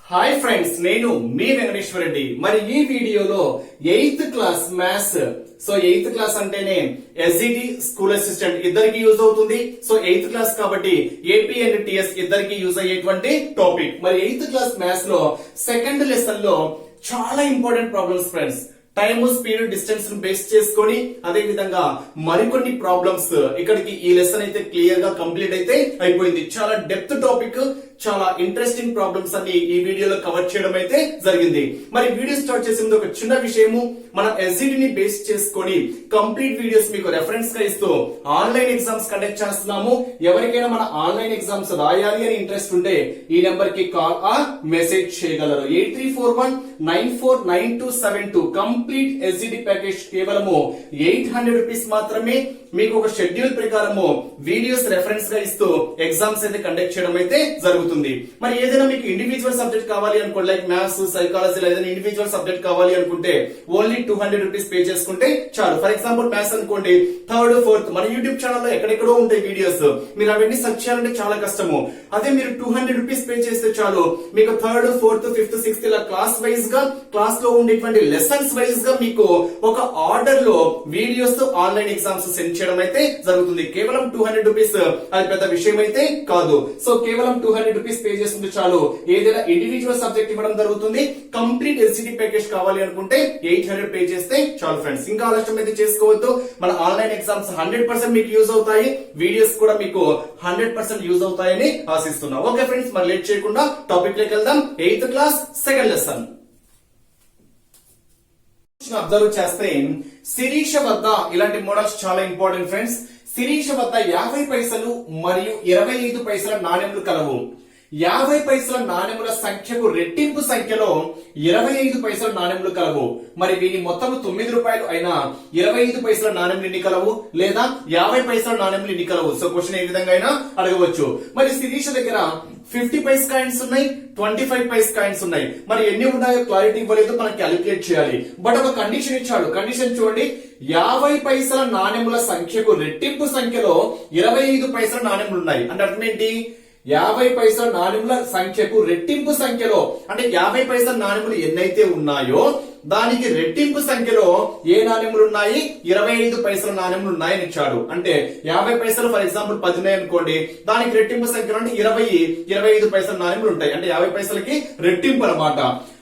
Hi friends, నేను మీ వెంకటేశ్వర రెడ్డి. మరి ఈ వీడియోలో 8th class maths. So 8th class అంటేనే ఎస్జిటి స్కూల్ అసిస్టెంట్ ఇద్దరికి యూజ్ అవుతుంది. సో 8th క్లాస్ కాబట్టి ఏపీ అండ్ టిఎస్ ఇద్దరికి యూజ్ అయ్యేటువంటి టాపిక్. మరి 8th క్లాస్ మ్యాథ్స్ లో సెకండ్ లెసన్ లో చాలా important problems friends. Time, speed, distance ను బేస్ చేసుకొని అదే విధంగా మరికొన్ని ప్రాబ్లమ్స్ ఇక్కడికి ఈ లెసన్ అయితే క్లియర్ గా కంప్లీట్ అయితే అయిపోయింది. చాలా డెప్త్ టాపిక్, చాలా ఇంట్రెస్టింగ్ ప్రాబ్లమ్స్ అన్ని ఈ వీడియోలో కవర్ చేయడం అయితే జరిగింది. మరి వీడియో స్టార్ట్ చేసే ముందు ఒక చిన్న విషయము, మనం ఎస్జిటి ని బేస్ చేసుకొని కంప్లీట్ వీడియోస్ మీకు రెఫరెన్స్ గా ఇస్తూ ఆన్లైన్ ఎగ్జామ్స్ కండక్ట్ చేస్తున్నాము. ఎవరికైనా మన ఆన్లైన్ ఎగ్జామ్స్ రాయాలి అని ఇంట్రెస్ట్ ఉంటే ఈ నెంబర్ కి కాల్ ఆర్ మెసేజ్ చేయగలరు. 8341949272 కంప్లీట్ ఎస్జిటి ప్యాకేజ్ కేవలము 800 రూపీస్ మాత్రమే. మీకు ఒక షెడ్యూల్ ప్రకారము వీడియోస్ రెఫరెన్స్ గా ఇస్తూ ఎగ్జామ్స్ అయితే కండక్ట్ చేయడం అయితే జరుగుతుంది. మరి ఏదైనా మీకు ఇండివిజువల్ సబ్జెక్ట్ కావాలి అనుకోండి, లైక్ మ్యాథ్స్, సైకాలజీ, ఏదైనా ఇండివిజువల్ సబ్జెక్ట్ కావాలి అనుకుంటే ఓన్లీ 200 రూపీస్ పే చేసుకుంటే చాలు. ఫర్ ఎగ్జాంపుల్ మ్యాథ్స్ అనుకోండి, 3rd, 4th మన యూట్యూబ్ ఛానల్లో ఎక్కడెక్కడో ఉంటాయి వీడియోస్. మీరు అవన్నీ సెర్చ్ చేయాలంటే చాలా కష్టము. అదే మీరు 200 రూపీస్ పే చేస్తే చాలు, మీకు 3rd, 4th, 5th, 6th ఇలా క్లాస్ వైజ్ గా, క్లాస్ లో ఉండేటువంటి లెసన్స్ వైజ్ గా మీకు ఒక ఆర్డర్ లో వీడియోస్ ఆన్లైన్ ఎగ్జామ్స్ సెండ్ చేయడం అయితే జరుగుతుంది. కేవలం 200 రూపీస్ అది పెద్ద విషయం అయితే కాదు. సో కేవలం 200 రూపీస్ పే చేస్తుంటే చాలు, ఏదైనా ఇండివిజువల్ సబ్జెక్ట్ ఇవ్వడం జరుగుతుంది. కంప్లీట్ ఎస్జిటి ప్యాకేజ్ కావాలి అనుకుంటే 800 పే చేస్తే చాలు ఫ్రెండ్స్. ఇంకా ఆలస్యం అయితే చేసుకోవద్దు. మన ఆన్లైన్ ఎగ్జామ్స్ 100% మీకు యూజ్ అవుతాయి. వీడియోస్ కూడా మీకు 100% యూజ్ అవుతాయని ఆశిస్తున్నా. ఓకే ఫ్రెండ్స్, మరి లేట్ చేయకుండా టాపిక్ లోకి వెళ్దాం. 8th class second lesson observe చేస్తే శిరీష వద్ద ఇలాంటి మోడల్స్ చాలా ఇంపార్టెంట్ ఫ్రెండ్స్. శిరీష వద్ద 50 పైసలు మరియు 25 పైసల నాణెములు కలవు. 50 పైసల నాణెముల సంఖ్యకు రెట్టింపు సంఖ్యలో 25 పైసల నాణెములు కలవు. మరి వీని మొత్తం 9 రూపాయలు అయినా 25 పైసల నాణెములు ఎన్ని కలవు, లేదా 50 పైసల నాణెములు ఎన్ని కలవు? సో క్వశ్చన్ ఏ విధంగా అయినా అడగవచ్చు. మరి శిరీష దగ్గర 50 పైస్ కాయిన్స్ ఉన్నాయి, 25 పైస్ కాయిన్స్ ఉన్నాయి. మరి ఎన్ని ఉన్నాయో క్లారిటీ ఇవ్వలేదు, మనం క్యాలిక్యులేట్ చేయాలి. బట్ ఒక కండిషన్ ఇచ్చాడు. కండిషన్ చూడండి, 50 పైసల నాణెముల సంఖ్యకు రెట్టింపు సంఖ్యలో 25 పైసల నాణెములు ఉన్నాయి. అంటే అర్థం ఏంటి? 50 పైసల నాణెముల సంఖ్యకు రెట్టింపు సంఖ్యలో, అంటే 50 పైసల నాణెములు ఎన్నైతే ఉన్నాయో దానికి రెట్టింపు సంఖ్యలో ఏ నాణెములు ఉన్నాయి? 25 పైసల నాణెములు ఉన్నాయని ఇచ్చాడు. అంటే 50 పైసలు ఫర్ ఎగ్జాంపుల్ 10 ఉన్నాయి అనుకోండి, దానికి రెట్టింపు సంఖ్యలో అంటే 25 పైసల నాణెములు ఉంటాయి. అంటే 50 పైసలకి రెట్టింపు అన్నమాట.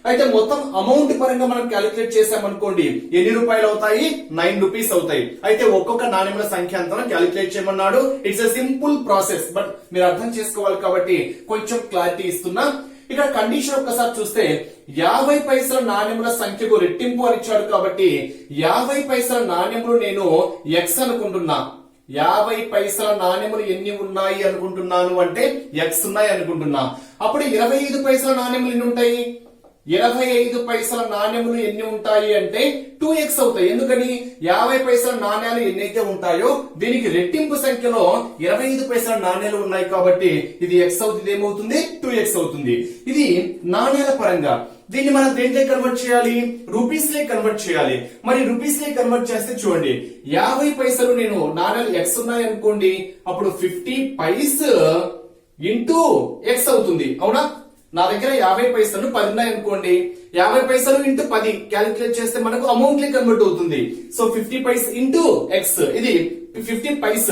అయితే మొత్తం అమౌంట్ పరంగా మనం క్యాలిక్యులేట్ చేసామనుకోండి, ఎన్ని రూపాయలు అవుతాయి? 9 రూపీస్ అవుతాయి. అయితే ఒక్కొక్క నాణెముల సంఖ్య అంతా క్యాలిక్యులేట్ చేయమన్నాడు. It's a simple process, but మీరు అర్థం చేసుకోవాలి కాబట్టి కొంచెం క్లారిటీ ఇస్తున్నా. ఇక్కడ కండిషన్ ఒక్కసారి చూస్తే 50 పైసల నాణెముల సంఖ్యకు రెట్టింపు అని ఇచ్చాడు కాబట్టి 50 పైసల నాణెములు నేను ఎక్స్ అనుకుంటున్నా. 50 పైసల నాణెములు ఎన్ని ఉన్నాయి అనుకుంటున్నాను అంటే ఎక్స్ ఉన్నాయి అనుకుంటున్నా. అప్పుడు 25 పైసల నాణెములు ఎన్ని ఉంటాయి? 25 పైసల నాణెములు ఎన్ని ఉంటాయి అంటే 2x అవుతాయి. ఎందుకని? 50 పైసల నాణ్యాలు ఎన్నైతే ఉంటాయో దీనికి రెట్టింపు సంఖ్యలో 25 పైసల నాణ్యాలు ఉన్నాయి కాబట్టి ఇది x అవుతుంది. ఏమవుతుంది? 2x అవుతుంది. ఇది నాణ్యాల పరంగా. దీన్ని మనం దేంట్లో కన్వర్ట్ చేయాలి? రూపీస్ లే కన్వర్ట్ చేయాలి. మరి రూపీస్ లే కన్వర్ట్ చేస్తే చూడండి, 50 పైసలు నేను నాణ్యాలు x ఉన్నాయి అనుకోండి, అప్పుడు 50 పైస్ ఇంటూ x అవుతుంది. అవునా? నా దగ్గర 50 పైసలు 10 ఉన్నాయి అనుకోండి, 50 పైసలు ఇంటూ 10 క్యాలిక్యులేట్ చేస్తే మనకు అమౌంట్ లే కన్వర్ట్ అవుతుంది. సో 50 పైస్ ఇంటూ ఎక్స్, ఇది 50 పైస్.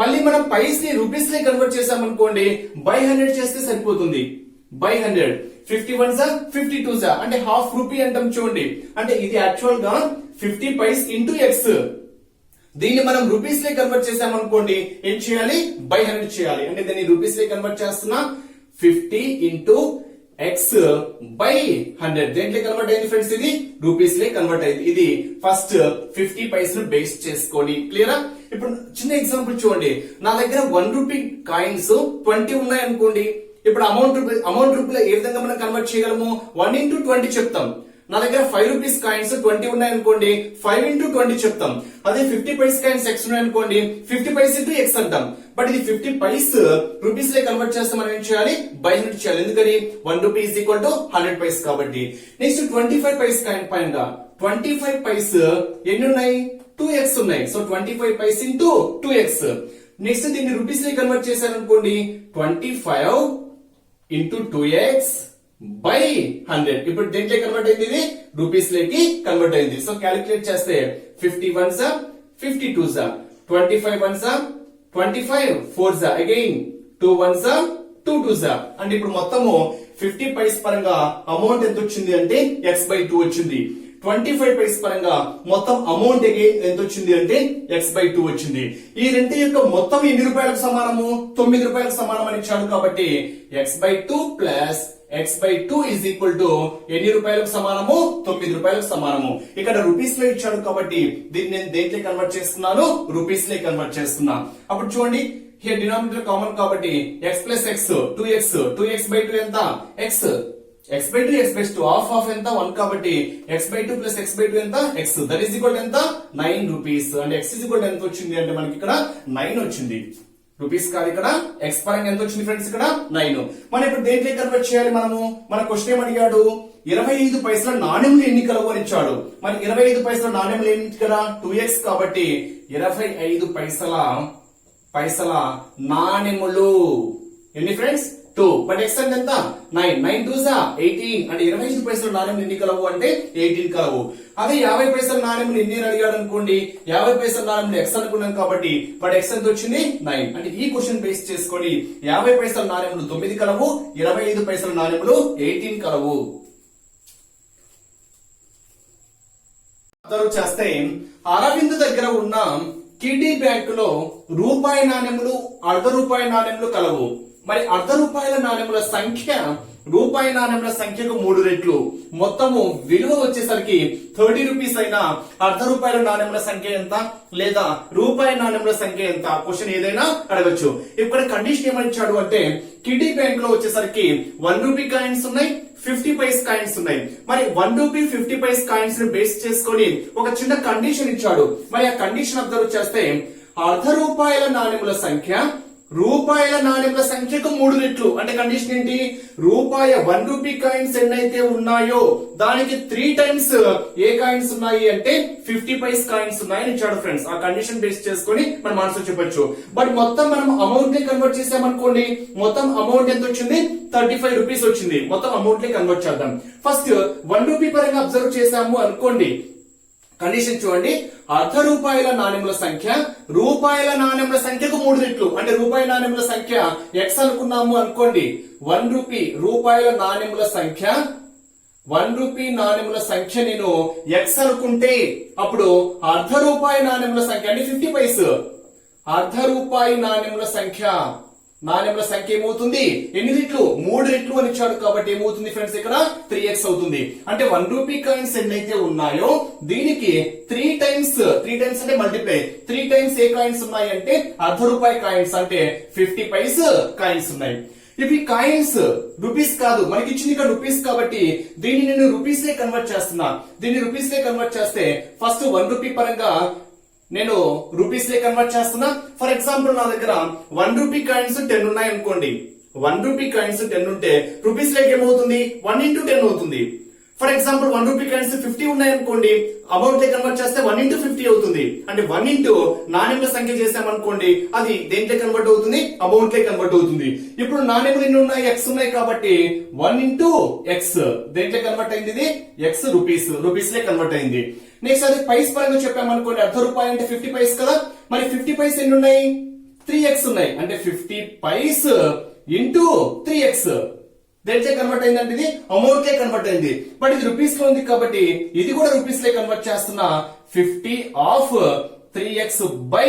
మళ్ళీ మనం పైస్ ని రూపీస్ లే కన్వర్ట్ చేసామనుకోండి, బై 100 చేస్తే సరిపోతుంది. బై 100, 50 1 జా 52 జా అంటే హాఫ్ రూపీ అంటాం చూడండి. అంటే ఇది యాక్చువల్ గా 50 పైస్ ఇంటూ ఎక్స్. దీన్ని మనం రూపీస్ లే కన్వర్ట్ చేసామనుకోండి, ఏం చేయాలి? బై 100 చేయాలి. అంటే దీన్ని రూపీస్ లే కన్వర్ట్ చేస్తున్నా, 50 ఇంటూ ఎక్స్ బై 100. దేంట్లో కన్వర్ట్ అయింది ఫ్రెండ్స్? ఇది రూపీస్ లే కన్వర్ట్ అయింది. ఇది ఫస్ట్ 50 పైసలు బేస్ చేసుకొని. క్లియరా? ఇప్పుడు చిన్న ఎగ్జాంపుల్ చూడండి, నా దగ్గర 1 రూపీ కాయిన్స్ 20 ఉన్నాయి అనుకోండి. ఇప్పుడు అమౌంట్ రూపీలో ఏ విధంగా మనం కన్వర్ట్ చేయగలము? 1 ఇంటూ 20 చెప్తాం. నా దగ్గర 5 రూపీస్ కాయిన్స్ 20 ఉన్నాయి అనుకోండి, 5 ఇంటూ 20 చెప్తాం. అదే 50 పైస్ కాయిన్స్ ఎక్స్ ఉన్నాయి అనుకోండి, 50 పైస్ ఇంటూ ఎక్స్ అంటాం. బట్ ఇది 50 పైస్ రూపీస్ లే కన్వర్ట్ చేస్తే మనం ఏం చేయాలి? బై 100 చేయాలి. ఎందుకని? 1 rupee is equal to 100 paise కాబట్టి. నెక్స్ట్ 25 పైస్ కాయిన్ పైన 25 పైస్ ఎన్ని ఉన్నాయి? 2x ఉన్నాయి. So 25 paise into 2x. Next దీన్ని రూపీస్ లే కన్వర్ట్ చేశారనుకోండి, 25 ఇంటూ 2x బై 100. ఇప్పుడు దేంట్లో కన్వర్ట్ అయింది, ఇది రూపీస్ లేకి కన్వర్ట్ అయింది. సో క్యాలిక్యులేట్ చేస్తే 50 1s 50 2s 25 1s 25 4s again 2 1s 2 2s. అంటే ఇప్పుడు మొత్తము 50 పైస్ పరంగా అమౌంట్ ఎంత వచ్చింది అంటే x/2 వచ్చింది. 25 పైస్ పరంగా మొత్తం అమౌంట్ అగైన్ ఎంత వచ్చింది అంటే x/2 వచ్చింది. ఈ రెండు యొక్క మొత్తం ఎన్ని రూపాయలకు సమానము, 9 రూపాయలకు సమానం అని ఇచ్చాడు కాబట్టి x/2 plus x/2 is equal to ఎన్ని రూపాయలకు సమానము, 9 రూపాయలకు సమానము. ఇక్కడ రూపీస్ లో ఇచ్చాడు కాబట్టి దీన్ని నేను దేంట్లో కన్వర్ట్ చేస్తున్నాను, రూపీస్ లో కన్వర్ట్ చేస్తున్నా. అప్పుడు చూడండి హియర్ డినామినేటర్ కామన్ కాబట్టి x plus x 2x 2x/2 ఎంత x x/2 x/2 హాఫ్ ఎంత 1 కాబట్టి x/2 ప్లస్ x/2 ఎంత x దట్ ఈస్ ఈక్వల్ ఎంత 9 రూపీస్. అంటే x ఈజ్ ఈక్వల్ ఎంత వచ్చింది అంటే మనకి ఇక్కడ 9 వచ్చింది. రూపీస్ కాదు ఇక్కడ x పరంగా ఎంత వచ్చింది ఫ్రెండ్స్, ఇక్కడ 9. మనం ఇప్పుడు దేంట్లో కన్వర్ట్ చేయాలి, మనము మన క్వశ్చన్ ఏమడిగాడు 25 పైసల నాణెములు ఎన్ని కలవు అని ఇచ్చాడు. మరి 25 పైసల నాణెములు ఏంటి కదా 2x కాబట్టి 25 పైసల నాణెములు ఎన్ని ఫ్రెండ్స్ 2. బట్ x అంటే ఎంత 9 9 2s 18. అంటే 25 పైసల నాణెములు ఎన్ని కలవు అంటే 18 కలవు. అదే 50 పైసల నాణెములు ఎన్ని అడిగాడు అనుకోండి, 50 పైసల నాణెములు x అనుకున్నాం కాబట్టి బట్ x ఎంత వచ్చింది 9. అంటే ఈ క్వశ్చన్ బేస్ చేసుకొని 50 పైసల నాణెములు 9 కలవు, 25 పైసల నాణెములు 18 కలవు. అతను చేస్తే అరవింద్ దగ్గర ఉన్న కిడ్నీ బ్యాంక్ లో రూపాయి నాణెములు, అర్ధ రూపాయి నాణెములు కలవు. మరి అర్ధ రూపాయల నాణెముల సంఖ్య రూపాయి నాణెముల సంఖ్యకు 3 రెట్లు. మొత్తము విలువ వచ్చేసరికి 30 రూపీస్ అయినా అర్ధ రూపాయల నాణెముల సంఖ్య ఎంత లేదా రూపాయి నాణెముల సంఖ్య ఎంత, క్వశ్చన్ ఏదైనా అడగచ్చు. ఇక్కడ కండిషన్ ఏమనిచ్చాడు అంటే కిడ్నీ బ్యాంక్ లో వచ్చేసరికి 1 రూపీ కాయిన్స్ ఉన్నాయి, 50 పైస్ కాయిన్స్ ఉన్నాయి. మరి 1 రూపీ 50 పైస్ కాయిన్స్ ని బేస్ చేసుకొని ఒక చిన్న కండిషన్ ఇచ్చాడు. మరి ఆ కండిషన్ అబ్జర్వ్ చేస్తే అర్ధ రూపాయల నాణెముల సంఖ్య రూపాయల నాణెముల సంఖ్యకు 3 రెట్లు. అంటే కండిషన్ ఏంటి, రూపాయ 1 రూపీ కాయిన్స్ ఎన్నైతే ఉన్నాయో దానికి 3 టైమ్స్ ఏ కాయిన్స్ ఉన్నాయి అంటే 50 పైస్ కాయిన్స్ ఉన్నాయని ఇచ్చాడు ఫ్రెండ్స్. ఆ కండిషన్ బేస్ చేసుకొని మనం ఆన్సర్ చెప్పొచ్చు. బట్ మొత్తం మనం అమౌంట్ ని కన్వర్ట్ చేసామనుకోండి, మొత్తం అమౌంట్ ఎంత వచ్చింది 35 రూపీస్ వచ్చింది. మొత్తం అమౌంట్ ని కన్వర్ట్ చేద్దాం. ఫస్ట్ 1 రూపీ పరంగా అబ్జర్వ్ చేసాము అనుకోండి, కండిషన్ చూడండి, అర్ధ రూపాయల నాణెముల సంఖ్య రూపాయల నాణెముల సంఖ్యకు 3 రెట్లు. అంటే రూపాయి నాణెముల సంఖ్య x అనుకున్నాము అనుకోండి, 1 రూపీ రూపాయల నాణెముల సంఖ్య 1 రూపీ నాణెముల సంఖ్య నేను x అనుకుంటే అప్పుడు అర్ధ రూపాయి నాణెముల సంఖ్య అంటే 50 పైస్ అర్ధ రూపాయి నాణెముల సంఖ్య ఏమవుతుంది ఎన్ని రెట్లు 3 రెట్లు అని ఇచ్చాడు కాబట్టి ఏమవుతుంది ఫ్రెండ్స్ ఇక్కడ 3x అవుతుంది. అంటే 1 రూపీ కాయిన్స్ ఎన్నైతే ఉన్నాయో దీనికి 3 టైమ్స్ అంటే మల్టిప్లై 3 టైమ్స్ ఏ కాయిన్స్ ఉన్నాయి అంటే అర్ధ రూపాయి కాయిన్స్ అంటే 50 పైస్ కాయిన్స్ ఉన్నాయి. ఇవి కాయిన్స్ రూపీస్ కాదు, మనకి ఇచ్చింది ఇక్కడ రూపీస్ కాబట్టి దీన్ని నేను రూపీస్ లే కన్వర్ట్ చేస్తున్నా. దీన్ని రూపీస్ లే కన్వర్ట్ చేస్తే ఫస్ట్ 1 రూపీ పరంగా నేను రూపీస్ లే కన్వర్ట్ చేస్తున్నా. ఫర్ ఎగ్జాంపుల్ నా దగ్గర 1 రూపీ కాయిన్స్ 10 ఉన్నాయి అనుకోండి, 1 రూపీ కాయిన్స్ 10 ఉంటే రూపీస్ లేక ఏమవుతుంది 1 into 10 అవుతుంది. ఫర్ ఎగ్జాంపుల్ 1 రూపీ కాయిన్స్ 50 ఉన్నాయి అనుకోండి, అమౌంట్ లే కన్వర్ట్ చేస్తే 1 into 50 అవుతుంది. అంటే 1 into నాణెముల సంఖ్య చేసామనుకోండి అది దేంట్లో కన్వర్ట్ అవుతుంది, అమౌంట్ లే కన్వర్ట్ అవుతుంది. ఇప్పుడు నాణెములు ఎన్ని ఉన్నాయి x ఉన్నాయి కాబట్టి 1 into x దేంట్లో కన్వర్ట్ అయింది, ఇది x రూపీస్ లే కన్వర్ట్ అయింది. నెక్స్ట్ అది పైస్ పరంగా చెప్పామనుకోండి, అర్ధ రూపాయి అంటే 50 పైస్ కదా, మరి 50 పైస్ ఎన్ని ఉన్నాయి 3x ఉన్నాయి. అంటే 50 పైస్ ఇంటూ 3x దేంట్లో కన్వర్ట్ అయిందంటే ఇది అమౌంట్ లే కన్వర్ట్ అయింది. బట్ ఇది రూపీస్ లో ఉంది కాబట్టి ఇది కూడా రూపీస్ లే కన్వర్ట్ చేస్తున్నా. 50 ఆఫ్ 3x బై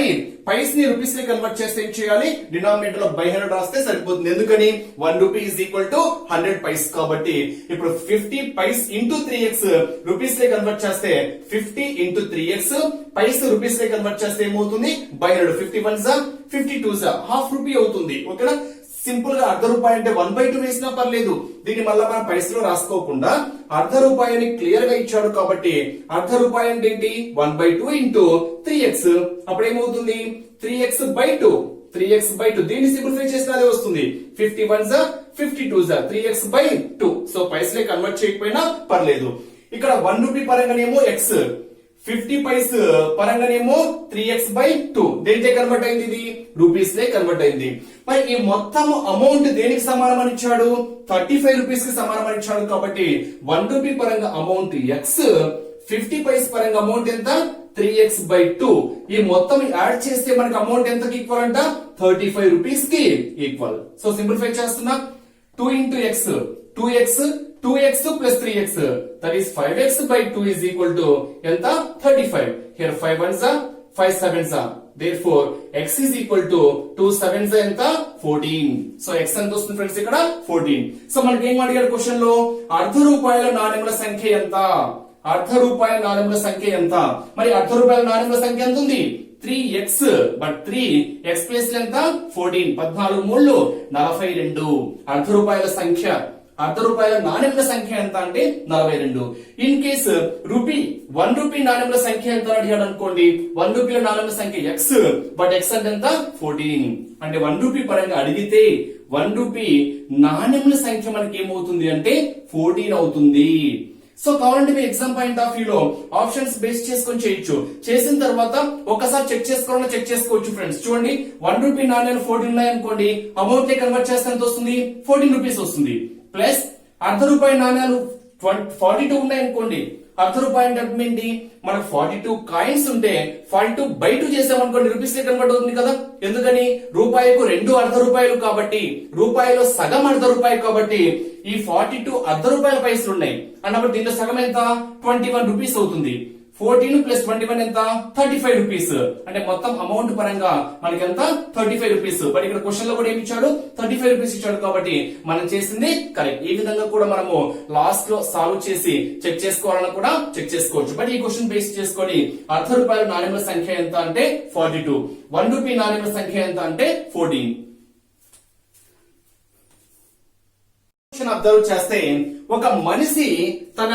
పైస్ ని రూపీస్ లే కన్వర్ట్ చేస్తే ఏం చేయాలి, డినామినేటర్ లో బై 100 రాస్తే సరిపోతుంది. ఎందుకని 1 rupee is equal to 100 paise కాబట్టి ఇప్పుడు 50 పైస్ ఇంటూ 3x రూపీస్ లే కన్వర్ట్ చేస్తే 50 ఇంటూ 3x పైస్ రూపీస్ లే కన్వర్ట్ చేస్తే ఏమవుతుంది by 100. 50 1s 50 2s half rupee అవుతుంది. ఓకేనా, సింపుల్ గా అర్ధ రూపాయి అంటే 1/2 వేసినా పర్లేదు. దీన్ని మళ్ళా మనం పైసలో రాసుకోకుండా అర్ధ రూపాయిని క్లియర్ గా ఇచ్చాడు కాబట్టి అర్ధ రూపాయి అంటే ఏంటి 1/2 ఇంటూ 3x అప్పుడు ఏమవుతుంది 3x/2 దీన్ని సింప్లిఫై చేస్తే అదే వస్తుంది. 50 1s 50 2s 3x/2. సో పైసలే కన్వర్ట్ చేయకపోయినా పర్లేదు. ఇక్కడ 1 రూపీ పరంగానేమో x 50 పైస్ పరంగానేమో 3x/2 దేనితో కన్వర్ట్ అయింది, ఇది రూపీస్ లే కన్వర్ట్ అయింది. మరి ఈ మొత్తం అమౌంట్ దేనికి సమానం అని ఇచ్చాడు, 35 రూపీస్ కి సమానం అని ఇచ్చాడు. కాబట్టి 1 రూపీ పరంగా అమౌంట్ x, 50 పైస్ పరంగా అమౌంట్ ఎంత 3x/2. ఈ మొత్తం యాడ్ చేస్తే మనకి అమౌంట్ ఎంతకి ఈక్వల్ అంట, 35 రూపీస్ కి ఈక్వల్. సో సింప్లిఫై చేస్తున్నా, 2 into x, 2x plus 3x, that is 5x/2 is equal to ఎంత 35. Here 5 ones are 5 sevens are, therefore x is equal to 2 sevens ఎంత 14. సో x ఎంత వస్తుంది ఫ్రెండ్స్ ఇక్కడ 14. So మనకి ఏం అడిగాడు క్వశ్చన్ లో, అర్ధ రూపాయల నాణెముల సంఖ్య ఎంత, అర్ధ రూపాయల నాణెముల సంఖ్య ఎంత. మరి అర్ధ రూపాయల నాణెముల సంఖ్య ఎంత ఉంది, 3x, బట్ 3x ప్లస్ ఎంత 14, 14 3 42. అర్ధ రూపాయల సంఖ్య, అర్ధ రూపాయల నాణెముల సంఖ్య ఎంత అంటే 42. ఇన్ కేస్ రూపీ 1 రూపీ నాణెముల సంఖ్య ఎంత అడిగాడు అనుకోండి, 1 రూపీల నాణెముల సంఖ్య x, బట్ x అంటే ఎంత 14. అంటే 1 రూపీ పరంగా అడిగితే 1 రూపీ నాణెముల సంఖ్య మనకి ఏమవుతుంది అంటే 14 అవుతుంది. సో కావాలంటే మీ ఎగ్జామ్ పాయింట్ ఆఫ్ వ్యూ లో ఆప్షన్స్ బేస్ చేసుకొని చేయొచ్చు. చేసిన తర్వాత ఒకసారి చెక్ చేసుకోవాలని చెక్ చేసుకోవచ్చు ఫ్రెండ్స్. చూడండి 1 రూపీ నాణ్యాలు 14 ఉన్నాయి అనుకోండి, అమౌంట్ ని కన్వర్ట్ చేస్తే ఎంత వస్తుంది, 14 రూపీస్ వస్తుంది. ప్లస్ అర్ధ రూపాయి నాణ్యాలు 42 ఉన్నాయి అనుకోండి, అర్ధ రూపాయి అంటే ఏంటి, మనకు 42 కాయిన్స్ ఉంటే 42/2 చేసామనుకోండి రూపీస్ కన్వర్ట్ అవుతుంది కదా. ఎందుకని, రూపాయికు 2 అర్ధ రూపాయలు కాబట్టి, రూపాయిలో సగం అర్ధ రూపాయి కాబట్టి ఈ 42 అర్ధ రూపాయల పైసలు ఉన్నాయి అన్నప్పుడు దీంట్లో సగం ఎంత 21 రూపీస్ అవుతుంది. 14 ప్లస్ 21 ఎంత 35 రూపీస్. అంటే మొత్తం అమౌంట్ పరంగా మనకి ఎంత 35 రూపీస్. బట్ ఇక్కడ క్వశ్చన్ లో కూడా ఏమి ఇచ్చాడు, 35 రూపీస్ ఇచ్చాడు. కాబట్టి మనం చేసింది కరెక్ట్. ఈ విధంగా కూడా మనము లాస్ట్ లో సాల్వ్ చేసి చెక్ చేసుకోవాలని కూడా చెక్ చేసుకోవచ్చు. బట్ ఈ క్వశ్చన్ బేస్ చేసుకొని అర్ధ రూపాయల నాణెముల సంఖ్య ఎంత అంటే 42, 1 రూపీ నాణెముల సంఖ్య ఎంత అంటే 14. అబ్జర్వ్ చేస్తే ఒక మనిషి తన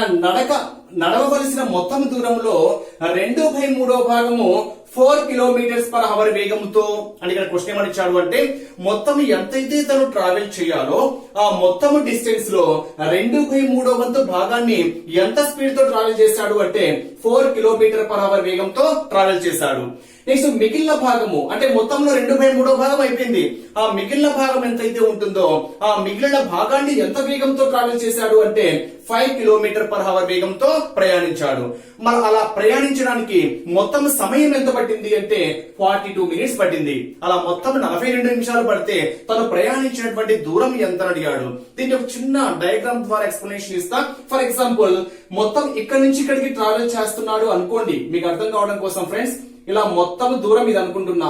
నడవవలసిన మొత్తం దూరంలో 2/3 4 కిలోమీటర్స్ పర్ అవర్ వేగంతో, అని ఇక్కడ క్వశ్చన్ ఏమని ఇచ్చాడు అంటే మొత్తం ఎంతైతే తను ట్రావెల్ చేయాలో ఆ మొత్తం డిస్టెన్స్ లో 2/3 భాగాన్ని ఎంత స్పీడ్ తో ట్రావెల్ చేశాడు అంటే 4 కిలోమీటర్ పర్ అవర్ వేగంతో ట్రావెల్ చేశాడు. నెక్స్ట్ మిగిలిన భాగము, అంటే మొత్తంలో 2/3 భాగం అయిపోయింది. ఆ మిగిలిన భాగం ఎంతైతే ఉంటుందో ఆ మిగిలిన భాగాన్ని ఎంత వేగంతో ట్రావెల్ చేశాడు అంటే 5 కిలోమీటర్ పర్ అవర్ వేగంతో ప్రయాణించాడు. మరి అలా ప్రయాణించడానికి మొత్తం సమయం ఎంత పట్టింది అంటే 42 మినిట్స్ పట్టింది. అలా మొత్తం 42 నిమిషాలు పడితే తను ప్రయాణించినటువంటి దూరం ఎంత అడిగాడు. దీన్ని ఒక చిన్న డయాగ్రామ్ ద్వారా ఎక్స్ప్లెనేషన్ ఇస్తా. ఫర్ ఎగ్జాంపుల్ మొత్తం ఇక్కడి నుంచి ఇక్కడికి ట్రావెల్ చేస్తున్నాడు అనుకోండి, మీకు అర్థం కావడం కోసం ఫ్రెండ్స్. ఇలా మొత్తం దూరం ఇది అనుకుంటున్నా,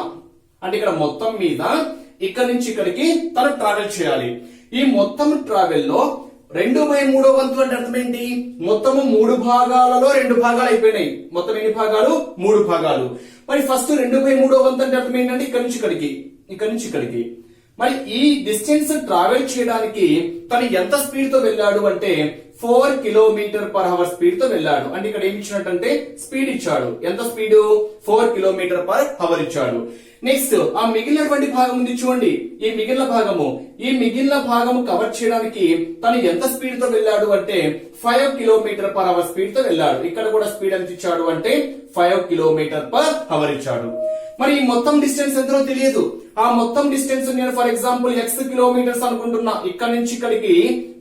అంటే ఇక్కడ మొత్తం మీద ఇక్కడ నుంచి ఇక్కడికి తను ట్రావెల్ చేయాలి. ఈ మొత్తం ట్రావెల్ లో 2/3 అంటే అర్థం ఏంటి, మొత్తము 3 భాగాలలో 2 భాగాలు అయిపోయినాయి. మొత్తం ఎన్ని భాగాలు 3 భాగాలు. మరి ఫస్ట్ 2/3 అంటే అర్థం ఏంటంటే ఇక్కడ నుంచి ఇక్కడికి, ఇక్కడ నుంచి ఇక్కడికి. మరి ఈ డిస్టెన్స్ ట్రావెల్ చేయడానికి తను ఎంత స్పీడ్ తో వెళ్ళాడు అంటే 4 కిలోమీటర్ పర్ అవర్ స్పీడ్ తో వెళ్ళాడు. అంటే ఇక్కడ ఏమి ఇచ్చినట్టంటే స్పీడ్ ఇచ్చాడు. ఎంత స్పీడ్ 4 కిలోమీటర్ పర్ అవర్ ఇచ్చాడు. నెక్స్ట్ ఆ మిగిలినటువంటి భాగం ఉంది చూడండి, ఈ మిగిలిన భాగము కవర్ చేయడానికి తను ఎంత స్పీడ్ తో వెళ్ళాడు అంటే 5 కిలోమీటర్ పర్ అవర్ స్పీడ్ తో వెళ్ళాడు. ఇక్కడ కూడా స్పీడ్ ఎంత ఇచ్చాడు అంటే 5 కిలోమీటర్ పర్ అవర్ ఇచ్చాడు. మరి ఈ మొత్తం డిస్టెన్స్ ఎంతో తెలియదు. ఆ మొత్తం డిస్టెన్స్ నేను ఫర్ ఎగ్జాంపుల్ x కిలోమీటర్స్ అనుకుంటున్నా, ఇక్కడ నుంచి ఇక్కడికి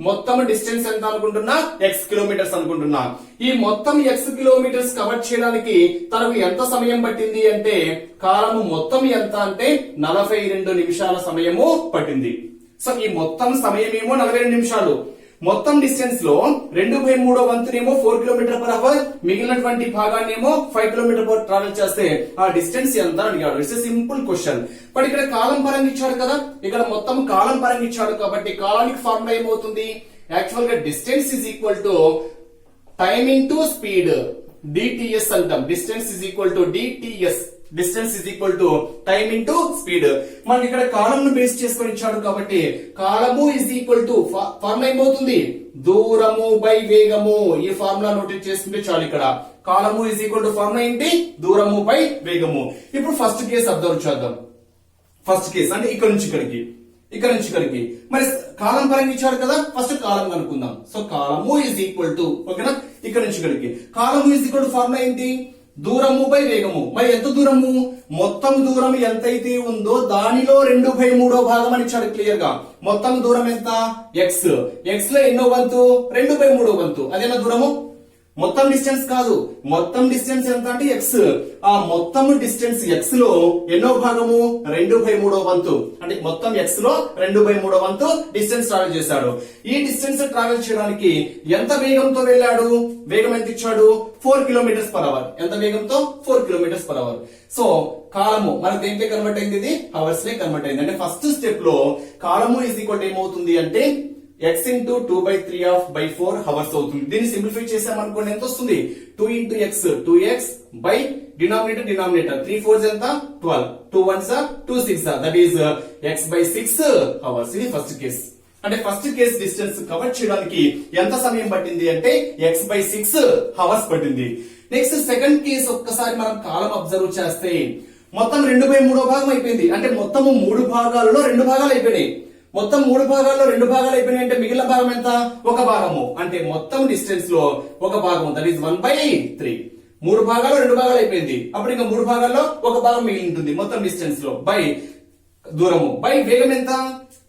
మొత్తం డిస్టెన్స్ ఎంత అనుకుంటున్నా x కిలోమీటర్స్ అనుకుంటున్నా. ఈ మొత్తం x కిలోమీటర్స్ కవర్ చేయడానికి తనకు ఎంత సమయం పట్టింది అంటే కాలము మొత్తం ఎంత అంటే 42 నిమిషాల సమయము పట్టింది. సో ఈ మొత్తం సమయం ఏమో 42 నిమిషాలు. మొత్తం డిస్టెన్స్ లో 2/3 4 కిలోమీటర్ పర్ అవర్, మిగిలినటువంటి భాగాన్ని ఏమో 5 కిలోమీటర్ పర్ ట్రావెల్ చేస్తే ఆ డిస్టెన్స్ ఎంత అడిగాడు. It's simple question. బట్ ఇక్కడ కాలం పరంగా ఇచ్చాడు కదా, ఇక్కడ మొత్తం కాలం పరంగా ఇచ్చాడు కాబట్టి కాలానికి ఫార్ములా ఏమవుతుంది, యాక్చువల్ గా distance is equal to time into speed, DTS అంటాం. Distance is equal to DTS, distance is equal to time into speed. మనకి ఇక్కడ కాలం ను బేస్ చేసుకొని ఇచ్చాడు కాబట్టి కాలము ఇస్ ఈక్వల్ టు ఫార్ములా ఏమవుతుంది దూరము బై వేగము. ఈ ఫార్ములా నోటేట్ చేసుకుంటే చాలు. ఇక్కడ కాలము ఇస్ ఈక్వల్ టు ఫార్ములా ఏంటి దూరము బై వేగము. ఇప్పుడు ఫస్ట్ కేసు అబ్జర్వ్ చేద్దాం. ఫస్ట్ కేసు అంటే ఇక్కడ నుంచి ఇక్కడికి, ఇక్కడ నుంచి ఇక్కడికి. మరి కాలం పరంగా ఇచ్చాడు కదా, ఫస్ట్ కాలం కనుక్కుందాం. సో కాలము ఇస్ ఈక్వల్ టు, ఓకేనా, ఇక్కడ నుంచి ఇక్కడికి కాలము ఇస్ ఈక్వల్ టు ఫార్ములా ఏంటి దూరము బై వేగము. మరి ఎంత దూరము? మొత్తం దూరం ఎంతైతే ఉందో దానిలో 2/3 భాగం అని ఇచ్చాడు క్లియర్ గా. మొత్తం దూరం ఎంత? ఎక్స్. ఎక్స్ లో ఎన్నో వంతు? 2/3 వంతు. అదేనా దూరము? మొత్తం డిస్టెన్స్ కాదు, మొత్తం డిస్టెన్స్ ఎంత అంటే ఎక్స్. ఆ మొత్తం డిస్టెన్స్ ఎక్స్ లో ఎన్నో భాగము? 2/3 వంతు. అంటే మొత్తం ఎక్స్ లో 2/3 వంతు డిస్టెన్స్ ట్రావెల్ చేశాడు. ఈ డిస్టెన్స్ ట్రావెల్ చేయడానికి ఎంత వేగంతో వెళ్ళాడు? వేగం ఎంత ఇచ్చాడు? 4 km/h. ఎంత వేగంతో? 4 km/h. సో కాలము మనకు దేంట్లో కన్వర్ట్ అయింది? ఇది అవర్స్ లే కన్వర్ట్ అయింది. అంటే ఫస్ట్ స్టెప్ లో కాలము ఈజ్ ఈక్వల్ ఏమవుతుంది అంటే x into 2/3 of by 4 hours అవుతుంది. దీన్ని సింప్లిఫై చేసామనుకోండి ఎంత వస్తుంది? 2 into x 2x by denominator 3 4s ఎంత? 12. 2 1s 2 6 that is x by 6 hours. ఇది ఫస్ట్ కేస్. అంటే ఫస్ట్ కేస్ డిస్టెన్స్ కవర్ చేయడానికి ఎంత సమయం పట్టింది అంటే x by 6 hours పట్టింది. నెక్స్ట్ సెకండ్ కేస్ ఒక్కసారి మనం కాలం అబ్జర్వ్ చేస్తే మొత్తం 2/3 భాగం అయిపోయింది. అంటే మొత్తము 3 భాగాలలో 2 భాగాలు అయిపోయినాయి. మొత్తం 3 భాగాల్లో 2 భాగాలు అయిపోయినాయి అంటే మిగిలిన భాగం ఎంత? 1 భాగము. అంటే మొత్తం డిస్టెన్స్ లో 1 భాగం దట్ ఈస్ 1/3. 3 భాగాల్లో 2 భాగాలు అయిపోయింది. అప్పుడు ఇంకా 3 భాగాల్లో 1 భాగం మిగిలి ఉంటుంది మొత్తం డిస్టెన్స్ లో. బై దూరము బై వేగం ఎంత?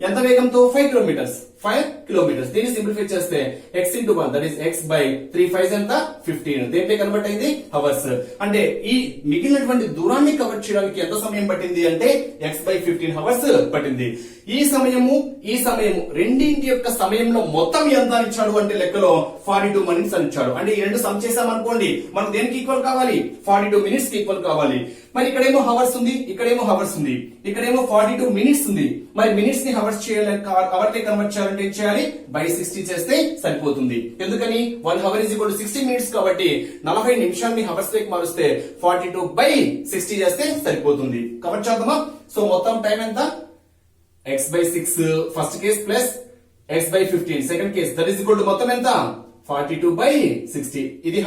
ఎంత వేగంతో? 5 kilometers. 5 kilometers. దీన్ని సింప్లిఫై చేస్తే x into 1 that is x by 3 5s ఎంత? 15. దేంట్లో కన్వర్ట్ అయింది? అవర్స్. అంటే ఈ మిగిలినటువంటి దూరాన్ని కవర్ చేయడానికి ఎంత సమయం పట్టింది అంటే x by 15 hours పట్టింది. ఈ సమయము రెండింటి యొక్క సమయంలో మొత్తం ఎంత అని ఇచ్చాడు అంటే లెక్కలో 42 minutes అని ఇచ్చాడు. అంటే ఈ రెండు సమ్ చేసామనుకోండి మనకు దేనికి ఈక్వల్ కావాలి? 42 minutes కి ఈక్వల్ కావాలి. మరి ఇక్కడేమో హవర్స్ ఉంది, ఇక్కడేమో హవర్స్ ఉంది, ఇక్కడేమో 42 minutes ఉంది. మరి మినిట్స్ ని హవర్స్ చేయాలి, అవర్ కి కన్వర్ట్ చేయాలంటే ఏం చేయాలి? బై 60 చేస్తే సరిపోతుంది. ఎందుకని 1 hour is equal to 60 minutes కాబట్టి 40 నిమిషాలని హవర్స్ లోకి మారుస్తే 42 by 60 చేస్తే సరిపోతుంది. కవర్ చేద్దామా? సో మొత్తం టైం ఎంత? x by 6 first case plus x by 15 second case that is equal to మొత్తం ఎంత? 42 by 60. ఇది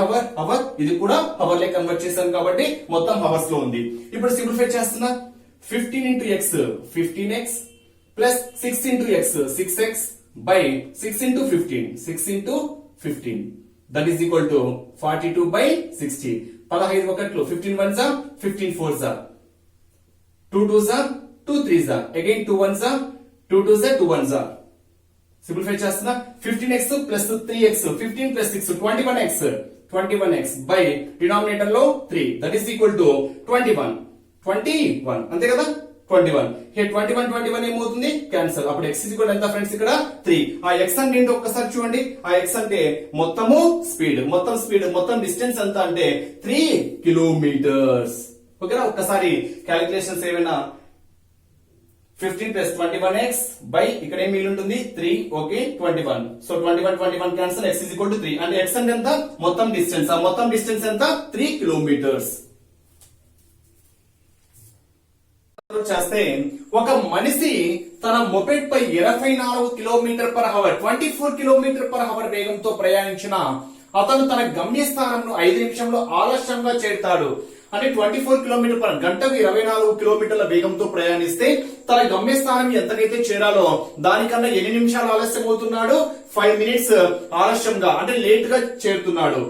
అవర్ ఇది కూడా అవర్ లే కన్వర్ట్ చేశాం కాబట్టి మొత్తం హవర్స్ లో ఉంది. ఇప్పుడు సింప్లిఫై చేస్తున్నా 15 into x 15x plus 6 into x 6x by 6 into 15 6 into 15 that is equal to 42 by 60. 15 ఒకట్లు 15 1s 15 4s 2 2s 2 3s again 2 1s 2 2s 2 1s. Simplify చేస్తున్నా 15x plus 3x 15 plus 6 21x by denominator లో 3 that is equal to 21 అంతే కదా? 21 here 21 ఏమవుతుంది? Cancel. అప్పుడు x is equal ఎంత friends? ఇక్కడ 3. ఆ x అంటే ఏంటో ఒక్కసారి చూడండి. ఆ x అంటే మొత్తము స్పీడ్, మొత్తం డిస్టెన్స్ ఎంత అంటే 3 kilometers. ఓకేనా? ఒక్కసారి క్యాలిక్యులేషన్స్ ఏమైనా 15 plus 21x by ఇక్కడ ఏం మిగిలి ఉంటుంది? 3. Okay 21. So 21 cancel. x is equal to 3. అంటే x అంటే ఎంత? మొత్తం డిస్టెన్స్. ఆ మొత్తం డిస్టెన్స్ ఎంత? 3 kilometers. చేస్తే ఒక మనిషి తన మొపెడ్ పై 24 km/h 24 km/h వేగంతో ప్రయాణించిన అతను తన గమ్యస్థానంను 5 నిమిషంలో ఆలస్యంగా చేరుతాడు. అంటే 24 km/h గంటకు 24 కిలోమీటర్ల వేగంతో ప్రయాణిస్తే తన గమ్యస్థానం ఎంతకైతే చేరాలో దానికన్నా ఎన్ని నిమిషాలు ఆలస్యం అవుతున్నాడు? 5 minutes ఆలస్యంగా అంటే లేట్ గా చేరుతున్నాడు.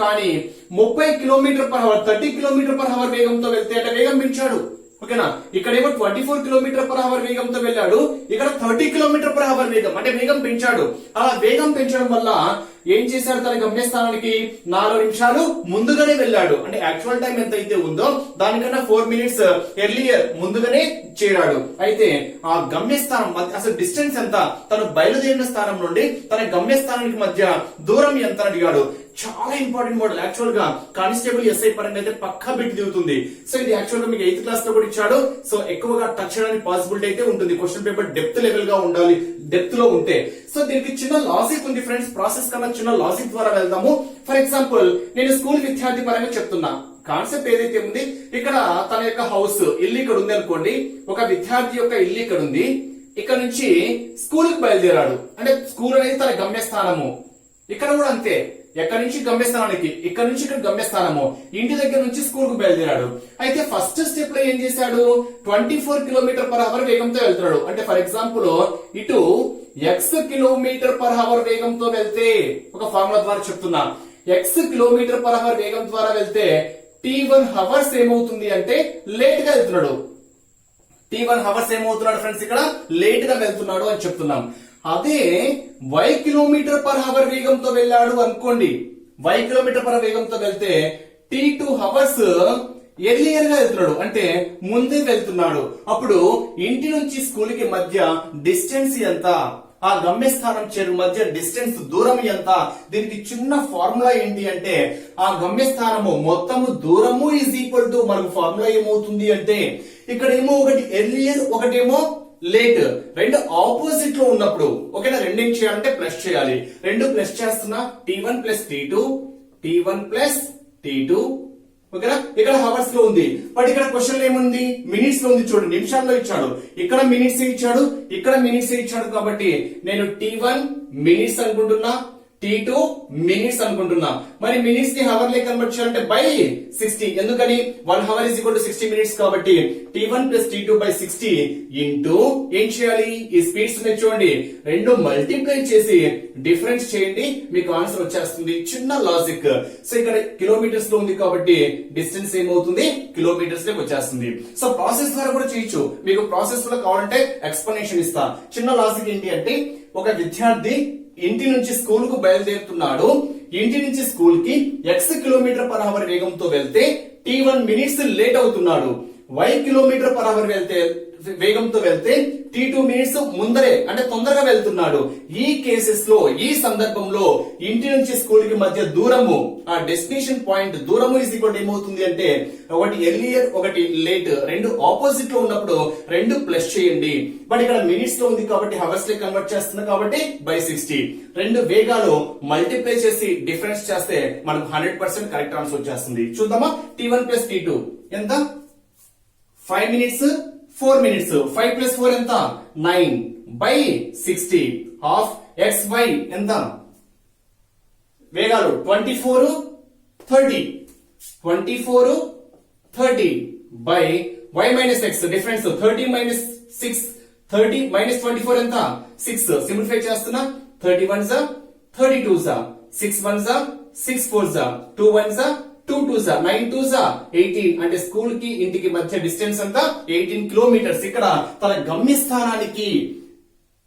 కానీ 30 km/h 30 km/h వేగంతో వెళ్తే అంటే వేగం పెంచాడు. ఓకేనా? ఇక్కడేమో 24 km/h వేగంతో వెళ్ళాడు, ఇక్కడ 30 km/h వేగం అంటే వేగం పెంచాడు. అలా వేగం పెంచడం వల్ల ఏం చేశాడు? తన గమ్యస్థానానికి 4 నిమిషాలు ముందుగానే వెళ్ళాడు. అంటే యాక్చువల్ టైం ఎంత అయితే ఉందో దానికన్నా 4 minutes ఎర్లియర్ ముందుగానే చేరాడు. అయితే ఆ గమ్యస్థానం అసలు డిస్టెన్స్ ఎంత? తను బయలుదేరిన స్థానం నుండి తన గమ్యస్థానానికి మధ్య దూరం ఎంత అడిగాడు. చాలా ఇంపార్టెంట్ మోడల్. యాక్చువల్ గా కానిస్టేబుల్ ఎస్ఐ పరంగా అయితే పక్కా బిట్ దిగుతుంది. సో ఇది యాక్చువల్ గా మీకు 8th క్లాస్ లో కూడా ఇచ్చాడు. సో ఎక్కువగా టచ్ చేయడానికి పాసిబిలిటీ అయితే ఉంటుంది. క్వశ్చన్ పేపర్ డెప్త్ లెవెల్ గా ఉండాలి, డెప్త్ లో ఉంటే. సో దీనికి చిన్న లాజిక్ ఉంది ఫ్రెండ్స్. ప్రాసెస్ కన్నా చిన్న లాజిక్ ద్వారా వెళ్దాము. ఫర్ ఎగ్జాంపుల్ నేను స్కూల్ విద్యార్థి పరంగా చెప్తున్నా. కాన్సెప్ట్ ఏదైతే ఉంది, ఇక్కడ తన యొక్క హౌస్ ఇల్లు ఇక్కడ ఉంది అనుకోండి. ఒక విద్యార్థి యొక్క ఇల్లు ఇక్కడ ఉంది. ఇక్కడ నుంచి స్కూల్ కి బయలుదేరాడు. అంటే స్కూల్ అనేది తన గమ్యస్థానము. ఇక్కడ కూడా అంతే. ఎక్కడి నుంచి గమ్యస్థానానికి, ఇక్కడ నుంచి ఇక్కడ గమ్యస్థానము. ఇంటి దగ్గర నుంచి స్కూల్ కు బయలుదేరాడు. అయితే ఫస్ట్ స్టెప్ లో ఏం చేశాడు? 24 km/h వేగంతో వెళ్తున్నాడు. అంటే ఫర్ ఎగ్జాంపుల్ ఇటు x km/h వేగంతో వెళ్తే, ఒక ఫార్ములా ద్వారా చెప్తున్నా, x km/h వేగం ద్వారా వెళ్తే T1 హవర్స్ ఏమవుతుంది అంటే లేట్ గా వెళ్తున్నాడు. T1 హవర్స్ ఏమవుతున్నాడు ఫ్రెండ్స్, ఇక్కడ లేట్ గా వెళ్తున్నాడు అని చెప్తున్నాం. అదే y కిలోమీటర్ పర్ హవర్ వేగంతో వెళ్ళాడు అనుకోండి, y కిలోమీటర్ పర్ వేగంతో వెళ్తే T2 హవర్స్ ఎర్లియర్ గా వెళ్తున్నాడు, అంటే ముందే వెళ్తున్నాడు. అప్పుడు ఇంటి నుంచి స్కూల్ కి మధ్య డిస్టెన్స్ ఎంత, ఆ గమ్యస్థానం చేరు మధ్య డిస్టెన్స్ దూరం ఎంత, దీనికి చిన్న ఫార్ములా ఏంటి అంటే ఆ గమ్యస్థానము మొత్తము దూరము ఈజ్ ఈక్వల్ టు మనకు ఫార్ములా ఏమవుతుంది అంటే ఇక్కడ ఏమో ఒకటి ఎర్లియర్ ఒకటేమో లేట్, రెండు ఆపోజిట్ లో ఉన్నప్పుడు ఓకేనా, రెండేం చేయాలంటే ప్లస్ చేయాలి. రెండు ప్లస్ చేస్తున్నా T1 plus T2, T1 plus T2 ఓకేనా. ఇక్కడ హవర్స్ లో ఉంది, బట్ ఇక్కడ క్వశ్చన్ ఏముంది, మినిట్స్ లో ఉంది. చూడండి నిమిషాల్లో ఇచ్చాడు, ఇక్కడ మినిట్స్ ఇచ్చాడు, ఇక్కడ మినిట్స్ ఇచ్చాడు. కాబట్టి నేను T1 మినిట్స్ అనుకుంటున్నా, T2 మినిట్స్ అనుకుంటున్నా. మరి మినిట్స్ ని హవర్ లే కన్వర్ట్ చేయాలంటే బై 60. ఎందుకని 1 hour is equal to 60 minutes. కాబట్టి T1 plus T2 by 60 into ఏం చేయాలి, ఈ స్పీడ్స్ ని చూడండి రెండు మల్టిప్లై చేసి డిఫరెన్స్ చేయండి, మీకు ఆన్సర్ వచ్చేస్తుంది. చిన్న లాజిక్. సో ఇక్కడ కిలోమీటర్స్ లో ఉంది కాబట్టి డిస్టెన్స్ ఏమవుతుంది, కిలోమీటర్స్ లోకి వచ్చేస్తుంది. సో ప్రాసెస్ ద్వారా కూడా చేయొచ్చు, మీకు ప్రాసెస్ లో కావాలంటే ఎక్స్ప్లెనేషన్ ఇస్తా. చిన్న లాజిక్ ఏంటి అంటే ఒక విద్యార్థి ఇంటి నుంచి స్కూల్ కు బయలుదేరుతున్నాడు. ఇంటి నుంచి స్కూల్ కి x కిలోమీటర్ పర్ అవర్ వేగంతో వెళ్తే T1 మినిట్స్ లేట్ అవుతున్నాడు. y కిలోమీటర్ పర్ అవర్ వేగంతో వెళ్తే T2 మినిట్స్ ముందరే అంటే తొందరగా వెళ్తున్నాడు. ఈ కేసెస్ లో ఈ సందర్భంలో ఇంటి నుంచి స్కూల్ కి మధ్య దూరము, ఆ డెస్టినేషన్ పాయింట్ దూరము ఈజ్ ఈక్వల్ ఏమవుతుంది అంటే ఒకటి ఎర్లియర్ ఒకటి లేట్, రెండు ఆపోజిట్ లో ఉన్నప్పుడు రెండు ప్లస్ చేయండి. బట్ ఇక్కడ మినిట్స్ లో ఉంది కాబట్టి హవర్స్ లో కన్వర్ట్ చేస్తున్నా కాబట్టి బై 60. రెండు వేగాలు మల్టిప్లై చేసి డిఫరెన్స్ చేస్తే మనకు 100% కరెక్ట్ ఆన్సర్ వచ్చేస్తుంది. చూద్దామా, T1 ప్లస్ T2 ఎంత, 5 మినిట్స్ 4 మినిట్స్, 5 ప్లస్ 4 ఎంత 9 బై 60 హాఫ్ xy ఎంత, వేగాలు 24 30 by y minus x difference 30 minus 6 30 minus 24 ఎంత 6. సింప్లిఫై చేస్తున్నా 31 జా 32 జా 6 1 జా 6 4 జా 2 1 జా 2 2 జా 9 2 జా 18. అంటే స్కూల్ కి ఇంటికి మధ్య డిస్టెన్స్ అంతా 18 కిలోమీటర్స్. ఇక్కడ తన గమ్యస్థానానికి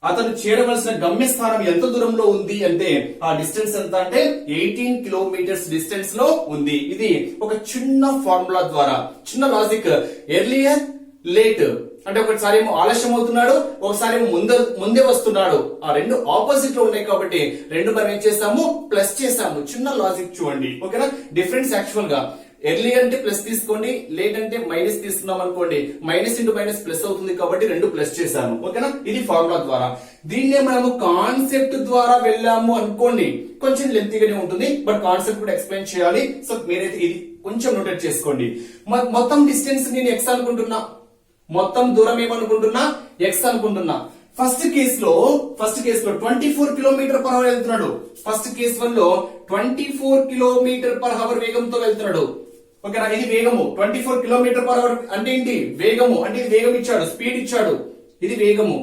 అతను చేరవలసిన గమ్యస్థానం ఎంత దూరంలో ఉంది అంటే ఆ డిస్టెన్స్ ఎంత అంటే 18 కిలోమీటర్స్ డిస్టెన్స్ లో ఉంది. ఇది ఒక చిన్న ఫార్ములా ద్వారా, చిన్న లాజిక్. ఎర్లియర్ లేట్ అంటే ఒకసారి ఏమో ఆలస్యం అవుతున్నాడు, ఒకసారి ఏమో ముందే వస్తున్నాడు. ఆ రెండు ఆపోజిట్ లో ఉన్నాయి కాబట్టి రెండు మనం ఏం చేస్తాము, ప్లస్ చేసాము. చిన్న లాజిక్ చూడండి ఓకేనా. డిఫరెన్స్ యాక్చువల్ గా ఎర్లీ అంటే ప్లస్ తీసుకోండి, లేట్ అంటే మైనస్ తీసుకున్నాం అనుకోండి, మైనస్ ఇంటూ మైనస్ ప్లస్ అవుతుంది కాబట్టి రెండు ప్లస్ చేశాను ఓకేనా. ఇది ఫార్ములా ద్వారా. దీన్నే మనము కాన్సెప్ట్ ద్వారా వెళ్ళాము అనుకోండి, కొంచెం లెంతీగానే ఉంటుంది, బట్ కాన్సెప్ట్ కూడా ఎక్స్ప్లెయిన్ చేయాలి. సో మీరైతే ఇది కొంచెం నోటెట్ చేసుకోండి. మొత్తం డిస్టెన్స్ నేను ఎక్స్ అనుకుంటున్నా, మొత్తం దూరం ఏమనుకుంటున్నా ఎక్స్ అనుకుంటున్నా. ఫస్ట్ కేస్ లో 24 కిలోమీటర్ పర్ అవర్ వెళ్తున్నాడు. ఫస్ట్ కేస్ 1 లో 24 కిలోమీటర్ పర్ అవర్ వేగంతో వెళ్తున్నాడు ఓకేనా. ఇది వేగము. 24 కిలోమీటర్ పర్ అవర్ అంటే ఏంటి, వేగము. అంటే ఇది వేగం ఇచ్చాడు, స్పీడ్ ఇచ్చాడు, ఇది వేగము